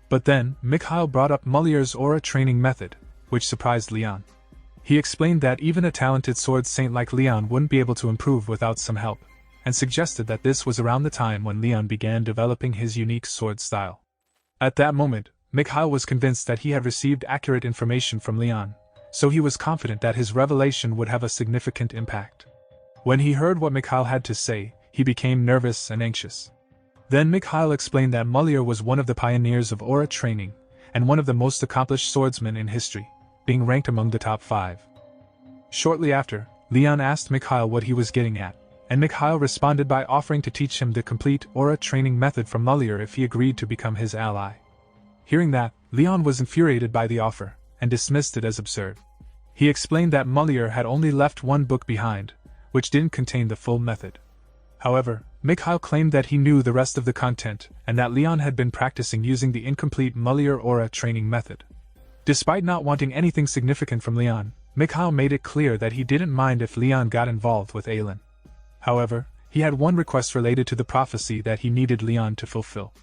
But then, Mikhail brought up Mullier's aura training method, which surprised Leon. He explained that even a talented sword saint like Leon wouldn't be able to improve without some help, and suggested that this was around the time when Leon began developing his unique sword style. At that moment, Mikhail was convinced that he had received accurate information from Leon, so he was confident that his revelation would have a significant impact. When he heard what Mikhail had to say, he became nervous and anxious. Then Mikhail explained that Mulier was one of the pioneers of aura training, and one of the most accomplished swordsmen in history, being ranked among the top 5. Shortly after, Leon asked Mikhail what he was getting at, and Mikhail responded by offering to teach him the complete aura training method from Mulier if he agreed to become his ally. Hearing that, Leon was infuriated by the offer, and dismissed it as absurd. He explained that Mulier had only left one book behind, which didn't contain the full method. However, Mikhail claimed that he knew the rest of the content, and that Leon had been practicing using the incomplete Mulier aura training method. Despite not wanting anything significant from Leon, Mikhail made it clear that he didn't mind if Leon got involved with Aelin. However, he had one request related to the prophecy that he needed Leon to fulfill.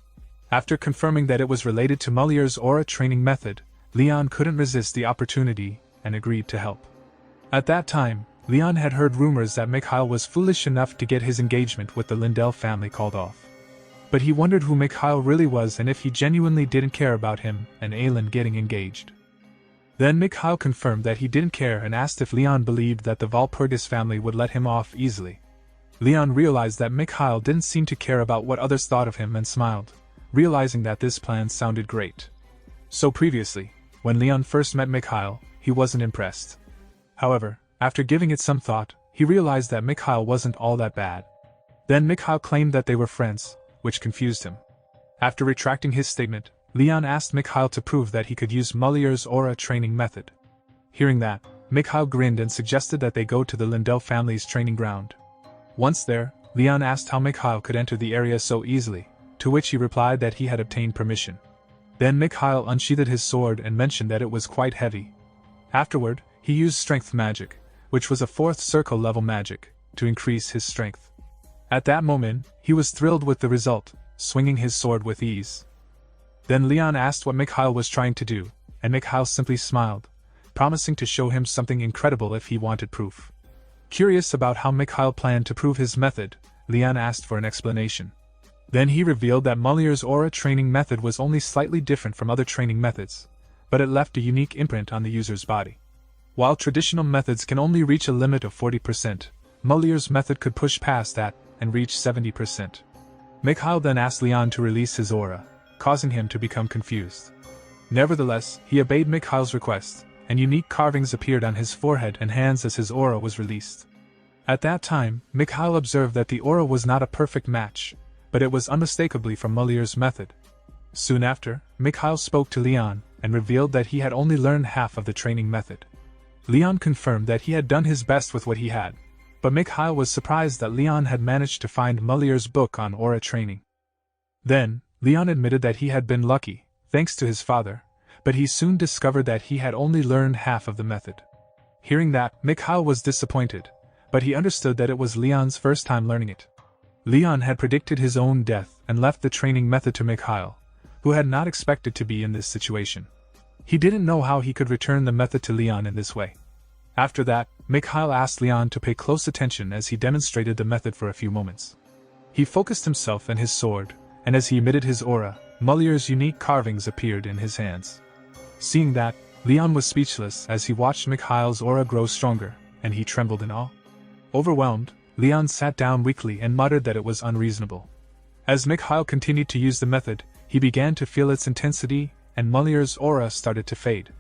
After confirming that it was related to Mulier's aura training method, Leon couldn't resist the opportunity and agreed to help. At that time, Leon had heard rumors that Mikhail was foolish enough to get his engagement with the Lindell family called off. But he wondered who Mikhail really was and if he genuinely didn't care about him and Aelin getting engaged. Then Mikhail confirmed that he didn't care and asked if Leon believed that the Walpurgis family would let him off easily. Leon realized that Mikhail didn't seem to care about what others thought of him and smiled, realizing that this plan sounded great. So previously, when Leon first met Mikhail, he wasn't impressed. However, after giving it some thought, he realized that Mikhail wasn't all that bad. Then Mikhail claimed that they were friends, which confused him. After retracting his statement, Leon asked Mikhail to prove that he could use Mulier's aura training method. Hearing that, Mikhail grinned and suggested that they go to the Lindell family's training ground. Once there, Leon asked how Mikhail could enter the area so easily, to which he replied that he had obtained permission. Then Mikhail unsheathed his sword and mentioned that it was quite heavy. Afterward, he used strength magic, which was a 4th circle level magic, to increase his strength. At that moment, he was thrilled with the result, swinging his sword with ease. Then Leon asked what Mikhail was trying to do, and Mikhail simply smiled, promising to show him something incredible if he wanted proof. Curious about how Mikhail planned to prove his method, Leon asked for an explanation. Then he revealed that Mulier's aura training method was only slightly different from other training methods, but it left a unique imprint on the user's body. While traditional methods can only reach a limit of 40%, Mulier's method could push past that and reach 70%. Mikhail then asked Leon to release his aura, causing him to become confused. Nevertheless, he obeyed Mikhail's request, and unique carvings appeared on his forehead and hands as his aura was released. At that time, Mikhail observed that the aura was not a perfect match, but it was unmistakably from Mulier's method. Soon after, Mikhail spoke to Leon and revealed that he had only learned half of the training method. Leon confirmed that he had done his best with what he had, but Mikhail was surprised that Leon had managed to find Mulier's book on aura training. Then, Leon admitted that he had been lucky, thanks to his father, but he soon discovered that he had only learned half of the method. Hearing that, Mikhail was disappointed, but he understood that it was Leon's first time learning it. Leon had predicted his own death and left the training method to Mikhail, who had not expected to be in this situation. He didn't know how he could return the method to Leon in this way. After that, Mikhail asked Leon to pay close attention as he demonstrated the method for a few moments. He focused himself and his sword, and as he emitted his aura, Mulier's unique carvings appeared in his hands. Seeing that, Leon was speechless as he watched Mikhail's aura grow stronger, and he trembled in awe. Overwhelmed, Leon sat down weakly and muttered that it was unreasonable. As Mikhail continued to use the method, he began to feel its intensity, and Mulier's aura started to fade.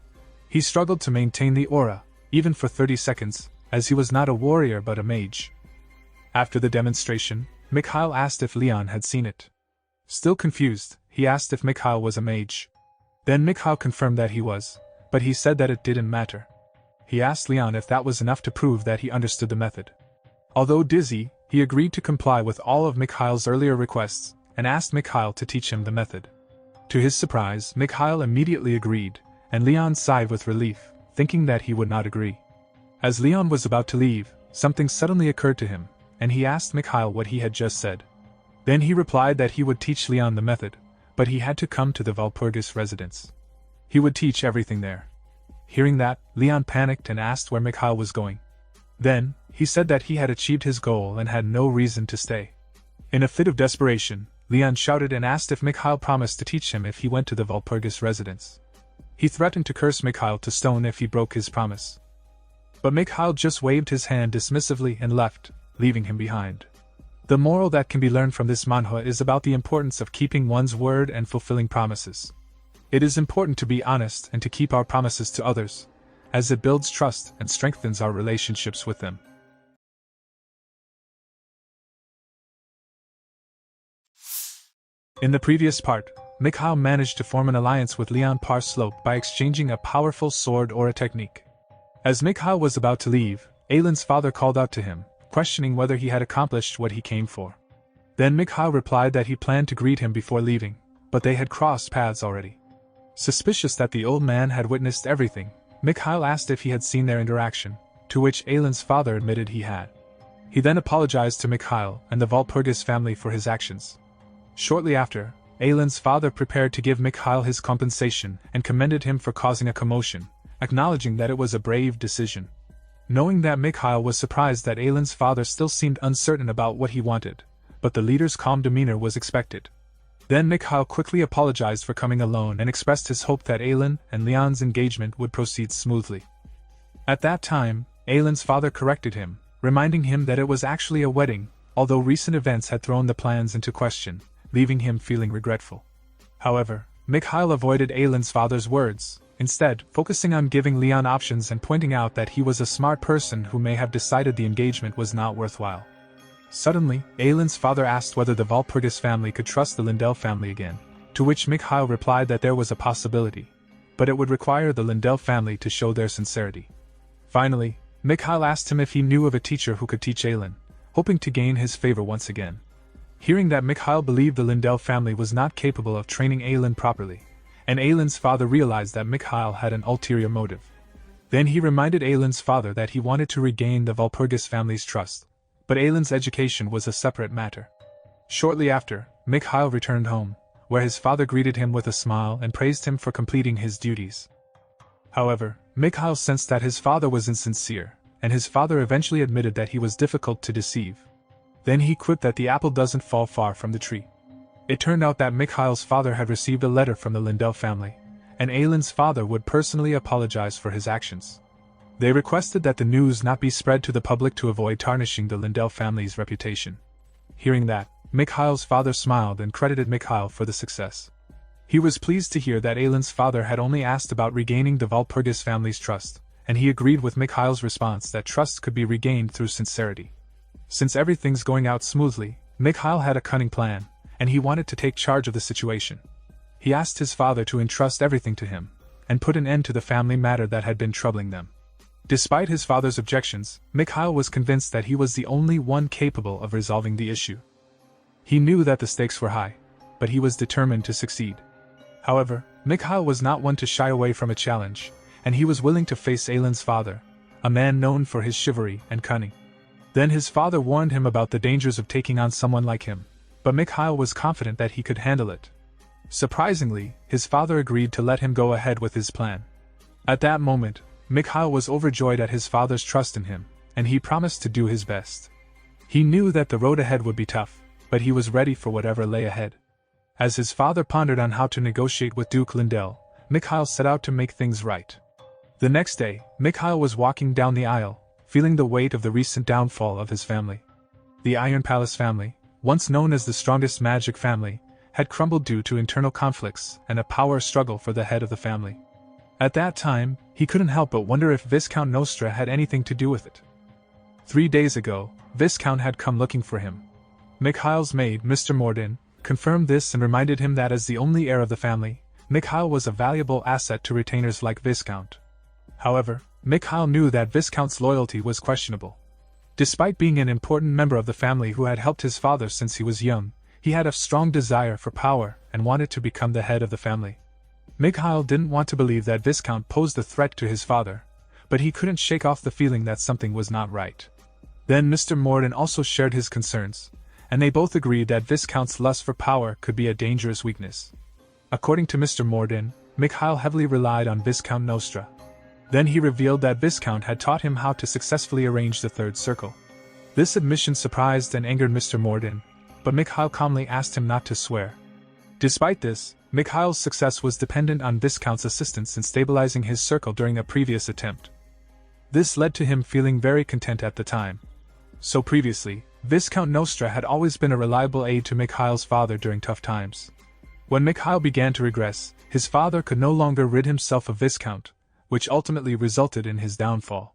He struggled to maintain the aura, even for 30 seconds, as he was not a warrior but a mage. After the demonstration, Mikhail asked if Leon had seen it. Still confused, he asked if Mikhail was a mage. Then Mikhail confirmed that he was, but he said that it didn't matter. He asked Leon if that was enough to prove that he understood the method. Although dizzy, he agreed to comply with all of Mikhail's earlier requests, and asked Mikhail to teach him the method. To his surprise, Mikhail immediately agreed, and Leon sighed with relief, thinking that he would not agree. As Leon was about to leave, something suddenly occurred to him, and he asked Mikhail what he had just said. Then he replied that he would teach Leon the method, but he had to come to the Walpurgis residence. He would teach everything there. Hearing that, Leon panicked and asked where Mikhail was going. Then, he said that he had achieved his goal and had no reason to stay. In a fit of desperation, Leon shouted and asked if Mikhail promised to teach him if he went to the Walpurgis residence. He threatened to curse Mikhail to stone if he broke his promise. But Mikhail just waved his hand dismissively and left, leaving him behind. The moral that can be learned from this manhwa is about the importance of keeping one's word and fulfilling promises. It is important to be honest and to keep our promises to others, as it builds trust and strengthens our relationships with them. In the previous part, Mikhail managed to form an alliance with Leon Parslope by exchanging a powerful sword or a technique. As Mikhail was about to leave, Aylin's father called out to him, questioning whether he had accomplished what he came for. Then Mikhail replied that he planned to greet him before leaving, but they had crossed paths already. Suspicious that the old man had witnessed everything, Mikhail asked if he had seen their interaction, to which Aylin's father admitted he had. He then apologized to Mikhail and the Walpurgis family for his actions. Shortly after, Aylin's father prepared to give Mikhail his compensation and commended him for causing a commotion, acknowledging that it was a brave decision. Knowing that, Mikhail was surprised that Aylin's father still seemed uncertain about what he wanted, but the leader's calm demeanor was expected. Then Mikhail quickly apologized for coming alone and expressed his hope that Aylin and Leon's engagement would proceed smoothly. At that time, Aylin's father corrected him, reminding him that it was actually a wedding, although recent events had thrown the plans into question, leaving him feeling regretful. However, Mikhail avoided Aylin's father's words, instead focusing on giving Leon options and pointing out that he was a smart person who may have decided the engagement was not worthwhile. Suddenly, Aylin's father asked whether the Walpurgis family could trust the Lindell family again, to which Mikhail replied that there was a possibility, but it would require the Lindell family to show their sincerity. Finally, Mikhail asked him if he knew of a teacher who could teach Aylin, hoping to gain his favor once again. Hearing that Mikhail believed the Lindell family was not capable of training Aylin properly, and Aylin's father realized that Mikhail had an ulterior motive. Then he reminded Aylin's father that he wanted to regain the Walpurgis family's trust, but Aylin's education was a separate matter. Shortly after, Mikhail returned home, where his father greeted him with a smile and praised him for completing his duties. However, Mikhail sensed that his father was insincere, and his father eventually admitted that he was difficult to deceive. Then he quipped that the apple doesn't fall far from the tree. It turned out that Mikhail's father had received a letter from the Lindell family, and Aylin's father would personally apologize for his actions. They requested that the news not be spread to the public to avoid tarnishing the Lindell family's reputation. Hearing that, Mikhail's father smiled and credited Mikhail for the success. He was pleased to hear that Aylin's father had only asked about regaining the Walpurgis family's trust, and he agreed with Mikhail's response that trust could be regained through sincerity. Since everything's going out smoothly, Mikhail had a cunning plan, and he wanted to take charge of the situation. He asked his father to entrust everything to him, and put an end to the family matter that had been troubling them. Despite his father's objections, Mikhail was convinced that he was the only one capable of resolving the issue. He knew that the stakes were high, but he was determined to succeed. However, Mikhail was not one to shy away from a challenge, and he was willing to face Aylin's father, a man known for his chivalry and cunning. Then his father warned him about the dangers of taking on someone like him, but Mikhail was confident that he could handle it. Surprisingly, his father agreed to let him go ahead with his plan. At that moment, Mikhail was overjoyed at his father's trust in him, and he promised to do his best. He knew that the road ahead would be tough, but he was ready for whatever lay ahead. As his father pondered on how to negotiate with Duke Lindell, Mikhail set out to make things right. The next day, Mikhail was walking down the aisle, feeling the weight of the recent downfall of his family. The Iron Palace family, once known as the strongest magic family, had crumbled due to internal conflicts and a power struggle for the head of the family. At that time, he couldn't help but wonder if Viscount Nostra had anything to do with it. 3 days ago, Viscount had come looking for him. Mikhail's maid, Mr. Morden, confirmed this and reminded him that as the only heir of the family, Mikhail was a valuable asset to retainers like Viscount. However, Mikhail knew that Viscount's loyalty was questionable. Despite being an important member of the family who had helped his father since he was young, he had a strong desire for power and wanted to become the head of the family. Mikhail didn't want to believe that Viscount posed a threat to his father, but he couldn't shake off the feeling that something was not right. Then Mr. Morden also shared his concerns, and they both agreed that Viscount's lust for power could be a dangerous weakness. According to Mr. Morden, Mikhail heavily relied on Viscount Nostra. Then he revealed that Viscount had taught him how to successfully arrange the third circle. This admission surprised and angered Mr. Morden, but Mikhail calmly asked him not to swear. Despite this, Mikhail's success was dependent on Viscount's assistance in stabilizing his circle during a previous attempt. This led to him feeling very content at the time. So previously, Viscount Nostra had always been a reliable aid to Mikhail's father during tough times. When Mikhail began to regress, his father could no longer rid himself of Viscount, which ultimately resulted in his downfall.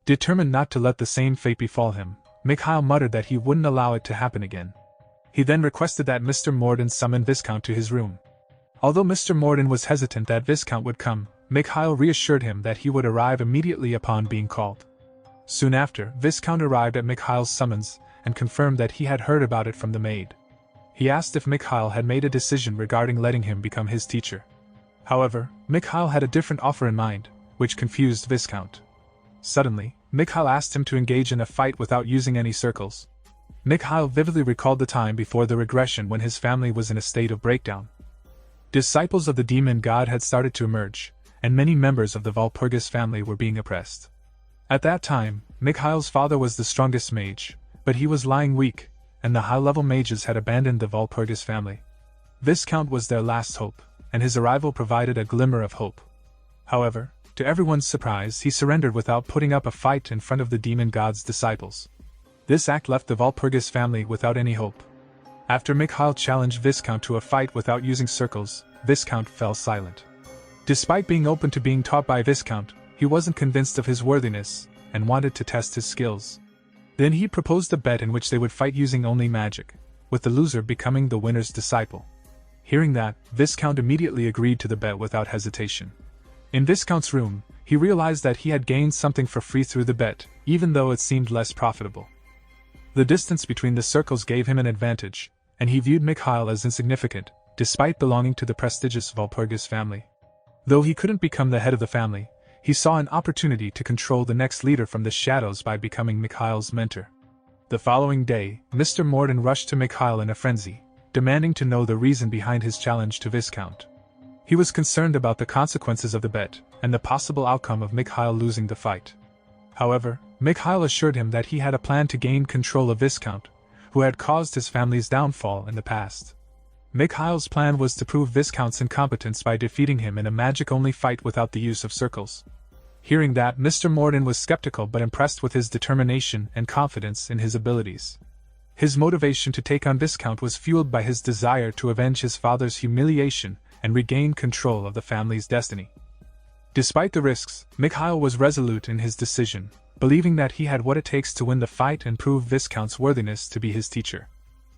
Determined not to let the same fate befall him, Mikhail muttered that he wouldn't allow it to happen again. He then requested that Mr. Morden summon Viscount to his room. Although Mr. Morden was hesitant that Viscount would come, Mikhail reassured him that he would arrive immediately upon being called. Soon after, Viscount arrived at Mikhail's summons and confirmed that he had heard about it from the maid. He asked if Mikhail had made a decision regarding letting him become his teacher. However, Mikhail had a different offer in mind, which confused Viscount. Suddenly, Mikhail asked him to engage in a fight without using any circles. Mikhail vividly recalled the time before the regression when his family was in a state of breakdown. Disciples of the demon god had started to emerge, and many members of the Walpurgis family were being oppressed. At that time, Mikhail's father was the strongest mage, but he was lying weak, and the high-level mages had abandoned the Walpurgis family. Viscount was their last hope, and his arrival provided a glimmer of hope. However, to everyone's surprise, he surrendered without putting up a fight in front of the demon god's disciples. This act left the Walpurgis family without any hope. After Mikhail challenged Viscount to a fight without using circles, Viscount fell silent. Despite being open to being taught by Viscount, he wasn't convinced of his worthiness, and wanted to test his skills. Then he proposed a bet in which they would fight using only magic, with the loser becoming the winner's disciple. Hearing that, Viscount immediately agreed to the bet without hesitation. In Viscount's room, he realized that he had gained something for free through the bet, even though it seemed less profitable. The distance between the circles gave him an advantage, and he viewed Mikhail as insignificant, despite belonging to the prestigious Walpurgis family. Though he couldn't become the head of the family, he saw an opportunity to control the next leader from the shadows by becoming Mikhail's mentor. The following day, Mr. Morden rushed to Mikhail in a frenzy, demanding to know the reason behind his challenge to Viscount. He was concerned about the consequences of the bet, and the possible outcome of Mikhail losing the fight. However, Mikhail assured him that he had a plan to gain control of Viscount, who had caused his family's downfall in the past. Mikhail's plan was to prove Viscount's incompetence by defeating him in a magic-only fight without the use of circles. Hearing that, Mr. Morden was skeptical but impressed with his determination and confidence in his abilities. His motivation to take on Viscount was fueled by his desire to avenge his father's humiliation and regain control of the family's destiny. Despite the risks, Mikhail was resolute in his decision, believing that he had what it takes to win the fight and prove Viscount's worthiness to be his teacher.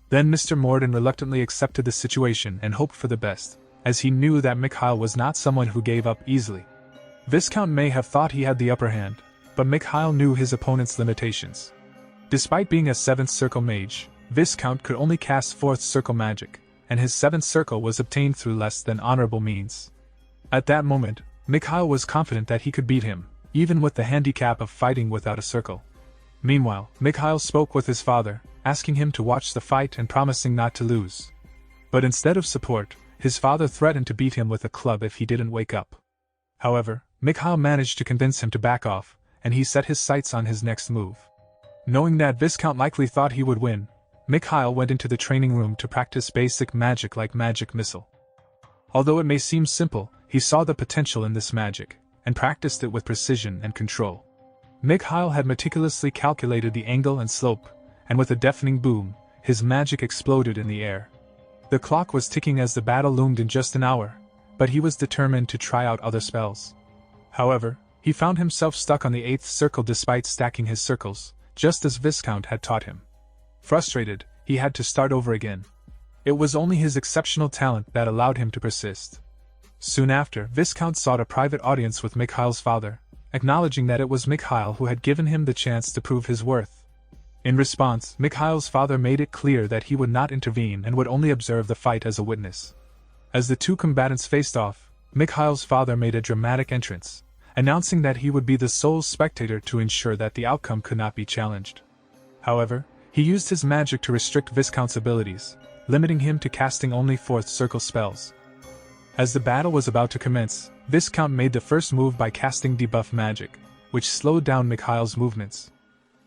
Then Mr. Morden reluctantly accepted the situation and hoped for the best, as he knew that Mikhail was not someone who gave up easily. Viscount may have thought he had the upper hand, but Mikhail knew his opponent's limitations. Despite being a 7th circle mage, Viscount could only cast 4th circle magic, and his 7th circle was obtained through less than honorable means. At that moment, Mikhail was confident that he could beat him, even with the handicap of fighting without a circle. Meanwhile, Mikhail spoke with his father, asking him to watch the fight and promising not to lose. But instead of support, his father threatened to beat him with a club if he didn't wake up. However, Mikhail managed to convince him to back off, and he set his sights on his next move. Knowing that Viscount likely thought he would win, Mikhail went into the training room to practice basic magic like magic missile. Although it may seem simple, he saw the potential in this magic, and practiced it with precision and control. Mikhail had meticulously calculated the angle and slope, and with a deafening boom, his magic exploded in the air. The clock was ticking as the battle loomed in just an hour, but he was determined to try out other spells. However, he found himself stuck on the 8th circle despite stacking his circles, just as Viscount had taught him. Frustrated, he had to start over again. It was only his exceptional talent that allowed him to persist. Soon after, Viscount sought a private audience with Mikhail's father, acknowledging that it was Mikhail who had given him the chance to prove his worth. In response, Mikhail's father made it clear that he would not intervene and would only observe the fight as a witness. As the two combatants faced off, Mikhail's father made a dramatic entrance, announcing that he would be the sole spectator to ensure that the outcome could not be challenged. However, he used his magic to restrict Viscount's abilities, limiting him to casting only 4th circle spells. As the battle was about to commence, Viscount made the first move by casting debuff magic, which slowed down Mikhail's movements.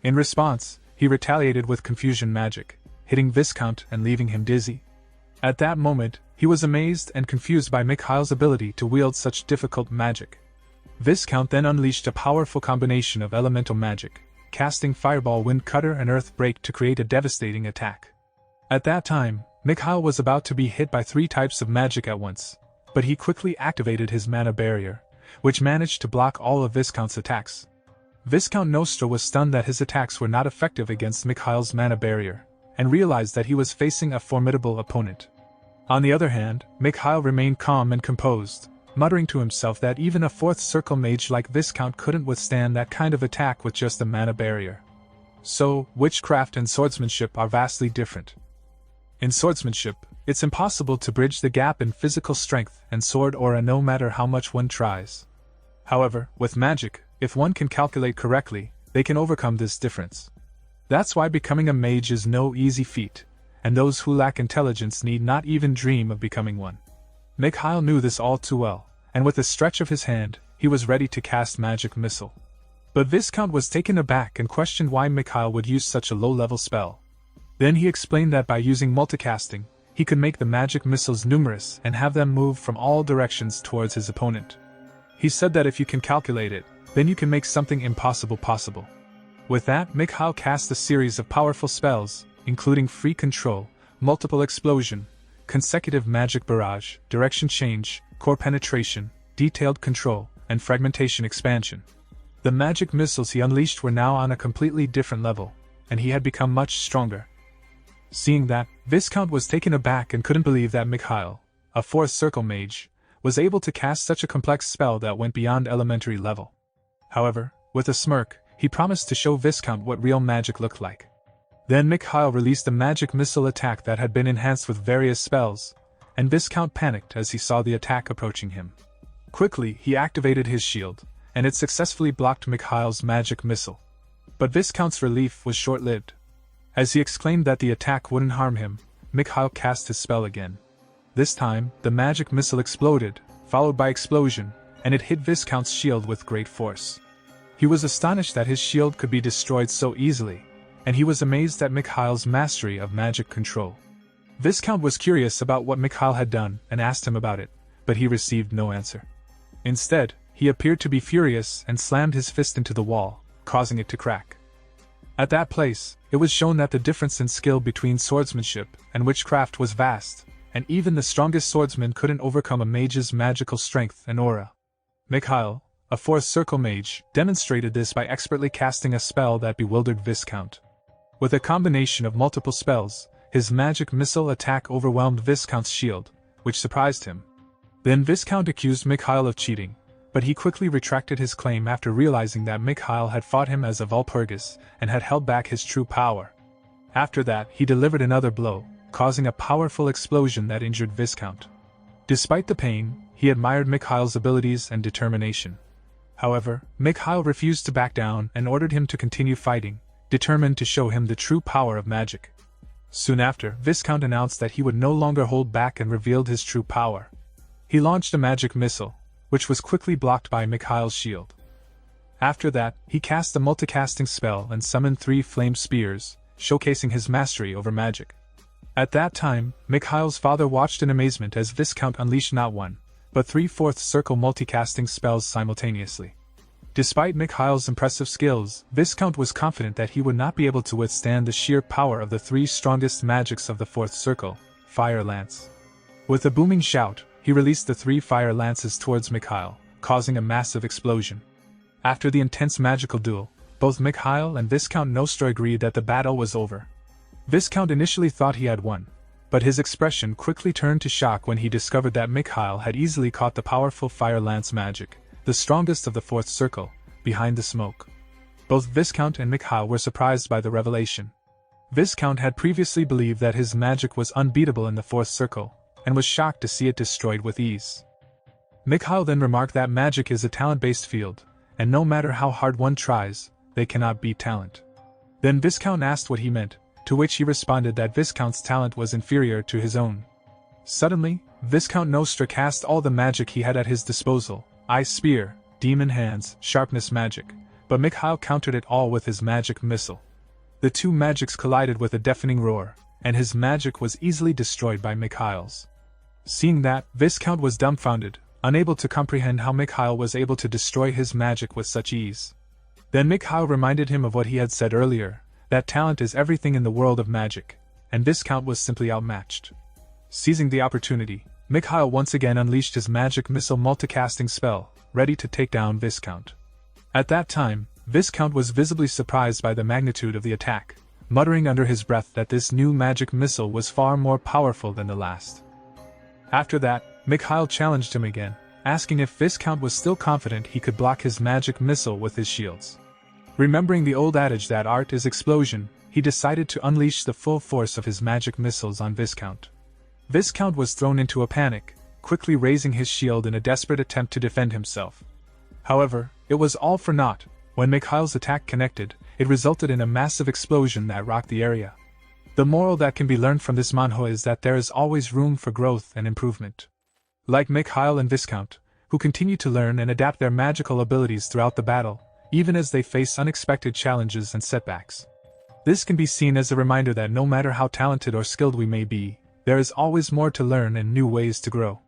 In response, he retaliated with confusion magic, hitting Viscount and leaving him dizzy. At that moment, he was amazed and confused by Mikhail's ability to wield such difficult magic. Viscount then unleashed a powerful combination of elemental magic, casting Fireball, Wind Cutter and Earth Break to create a devastating attack. At that time, Mikhail was about to be hit by 3 types of magic at once, but he quickly activated his mana barrier, which managed to block all of Viscount's attacks. Viscount Nostra was stunned that his attacks were not effective against Mikhail's mana barrier, and realized that he was facing a formidable opponent. On the other hand, Mikhail remained calm and composed, muttering to himself that even a 4th circle mage like Viscount couldn't withstand that kind of attack with just a mana barrier. So, witchcraft and swordsmanship are vastly different. In swordsmanship, it's impossible to bridge the gap in physical strength and sword aura no matter how much one tries. However, with magic, if one can calculate correctly, they can overcome this difference. That's why becoming a mage is no easy feat, and those who lack intelligence need not even dream of becoming one. Mikhail knew this all too well, and with a stretch of his hand, he was ready to cast Magic Missile. But Viscount was taken aback and questioned why Mikhail would use such a low-level spell. Then he explained that by using multicasting, he could make the magic missiles numerous and have them move from all directions towards his opponent. He said that if you can calculate it, then you can make something impossible possible. With that, Mikhail cast a series of powerful spells, including Free Control, Multiple Explosion, Consecutive Magic Barrage, Direction Change, Core Penetration, Detailed Control, and Fragmentation Expansion. The magic missiles he unleashed were now on a completely different level, and he had become much stronger. Seeing that, Viscount was taken aback and couldn't believe that Mikhail, a 4th circle mage, was able to cast such a complex spell that went beyond elementary level. However, with a smirk, he promised to show Viscount what real magic looked like. Then Mikhail released a magic missile attack that had been enhanced with various spells, and Viscount panicked as he saw the attack approaching him. Quickly, he activated his shield, and it successfully blocked Mikhail's magic missile. But Viscount's relief was short-lived. As he exclaimed that the attack wouldn't harm him, Mikhail cast his spell again. This time, the magic missile exploded, followed by explosion, and it hit Viscount's shield with great force. He was astonished that his shield could be destroyed so easily, and he was amazed at Mikhail's mastery of magic control. Viscount was curious about what Mikhail had done and asked him about it, but he received no answer. Instead, he appeared to be furious and slammed his fist into the wall, causing it to crack. At that place, it was shown that the difference in skill between swordsmanship and witchcraft was vast, and even the strongest swordsman couldn't overcome a mage's magical strength and aura. Mikhail, a 4th circle mage, demonstrated this by expertly casting a spell that bewildered Viscount. With a combination of multiple spells, his magic missile attack overwhelmed Viscount's shield, which surprised him. Then Viscount accused Mikhail of cheating, but he quickly retracted his claim after realizing that Mikhail had fought him as a Walpurgis and had held back his true power. After that, he delivered another blow, causing a powerful explosion that injured Viscount. Despite the pain, he admired Mikhail's abilities and determination. However, Mikhail refused to back down and ordered him to continue fighting, determined to show him the true power of magic. Soon after, Viscount announced that he would no longer hold back and revealed his true power. He launched a magic missile, which was quickly blocked by Mikhail's shield. After that, he cast a multicasting spell and summoned 3 flame spears, showcasing his mastery over magic. At that time, Mikhail's father watched in amazement as Viscount unleashed not 1, but 3 4th circle multicasting spells simultaneously. Despite Mikhail's impressive skills, Viscount was confident that he would not be able to withstand the sheer power of the 3 strongest magics of the 4th circle, Fire Lance. With a booming shout, he released the 3 fire lances towards Mikhail, causing a massive explosion. After the intense magical duel, both Mikhail and Viscount Nostra agreed that the battle was over. Viscount initially thought he had won, but his expression quickly turned to shock when he discovered that Mikhail had easily caught the powerful fire lance magic, the strongest of the 4th circle, behind the smoke. Both Viscount and Mikhail were surprised by the revelation. Viscount had previously believed that his magic was unbeatable in the 4th circle, and was shocked to see it destroyed with ease. Mikhail then remarked that magic is a talent-based field, and no matter how hard one tries, they cannot beat talent. Then Viscount asked what he meant, to which he responded that Viscount's talent was inferior to his own. Suddenly, Viscount Nostra cast all the magic he had at his disposal, ice spear, demon hands, sharpness magic, but Mikhail countered it all with his magic missile. The two magics collided with a deafening roar, and his magic was easily destroyed by Mikhail's. Seeing that, Viscount was dumbfounded, unable to comprehend how Mikhail was able to destroy his magic with such ease. Then Mikhail reminded him of what he had said earlier, that talent is everything in the world of magic, and Viscount was simply outmatched. Seizing the opportunity, Mikhail once again unleashed his magic missile multicasting spell, ready to take down Viscount. At that time, Viscount was visibly surprised by the magnitude of the attack, muttering under his breath that this new magic missile was far more powerful than the last. After that, Mikhail challenged him again, asking if Viscount was still confident he could block his magic missile with his shields. Remembering the old adage that art is explosion, he decided to unleash the full force of his magic missiles on Viscount. Viscount was thrown into a panic, quickly raising his shield in a desperate attempt to defend himself. However, it was all for naught. When Mikhail's attack connected, it resulted in a massive explosion that rocked the area. The moral that can be learned from this manhwa is that there is always room for growth and improvement. Like Mikhail and Viscount, who continue to learn and adapt their magical abilities throughout the battle, even as they face unexpected challenges and setbacks. This can be seen as a reminder that no matter how talented or skilled we may be, there is always more to learn and new ways to grow.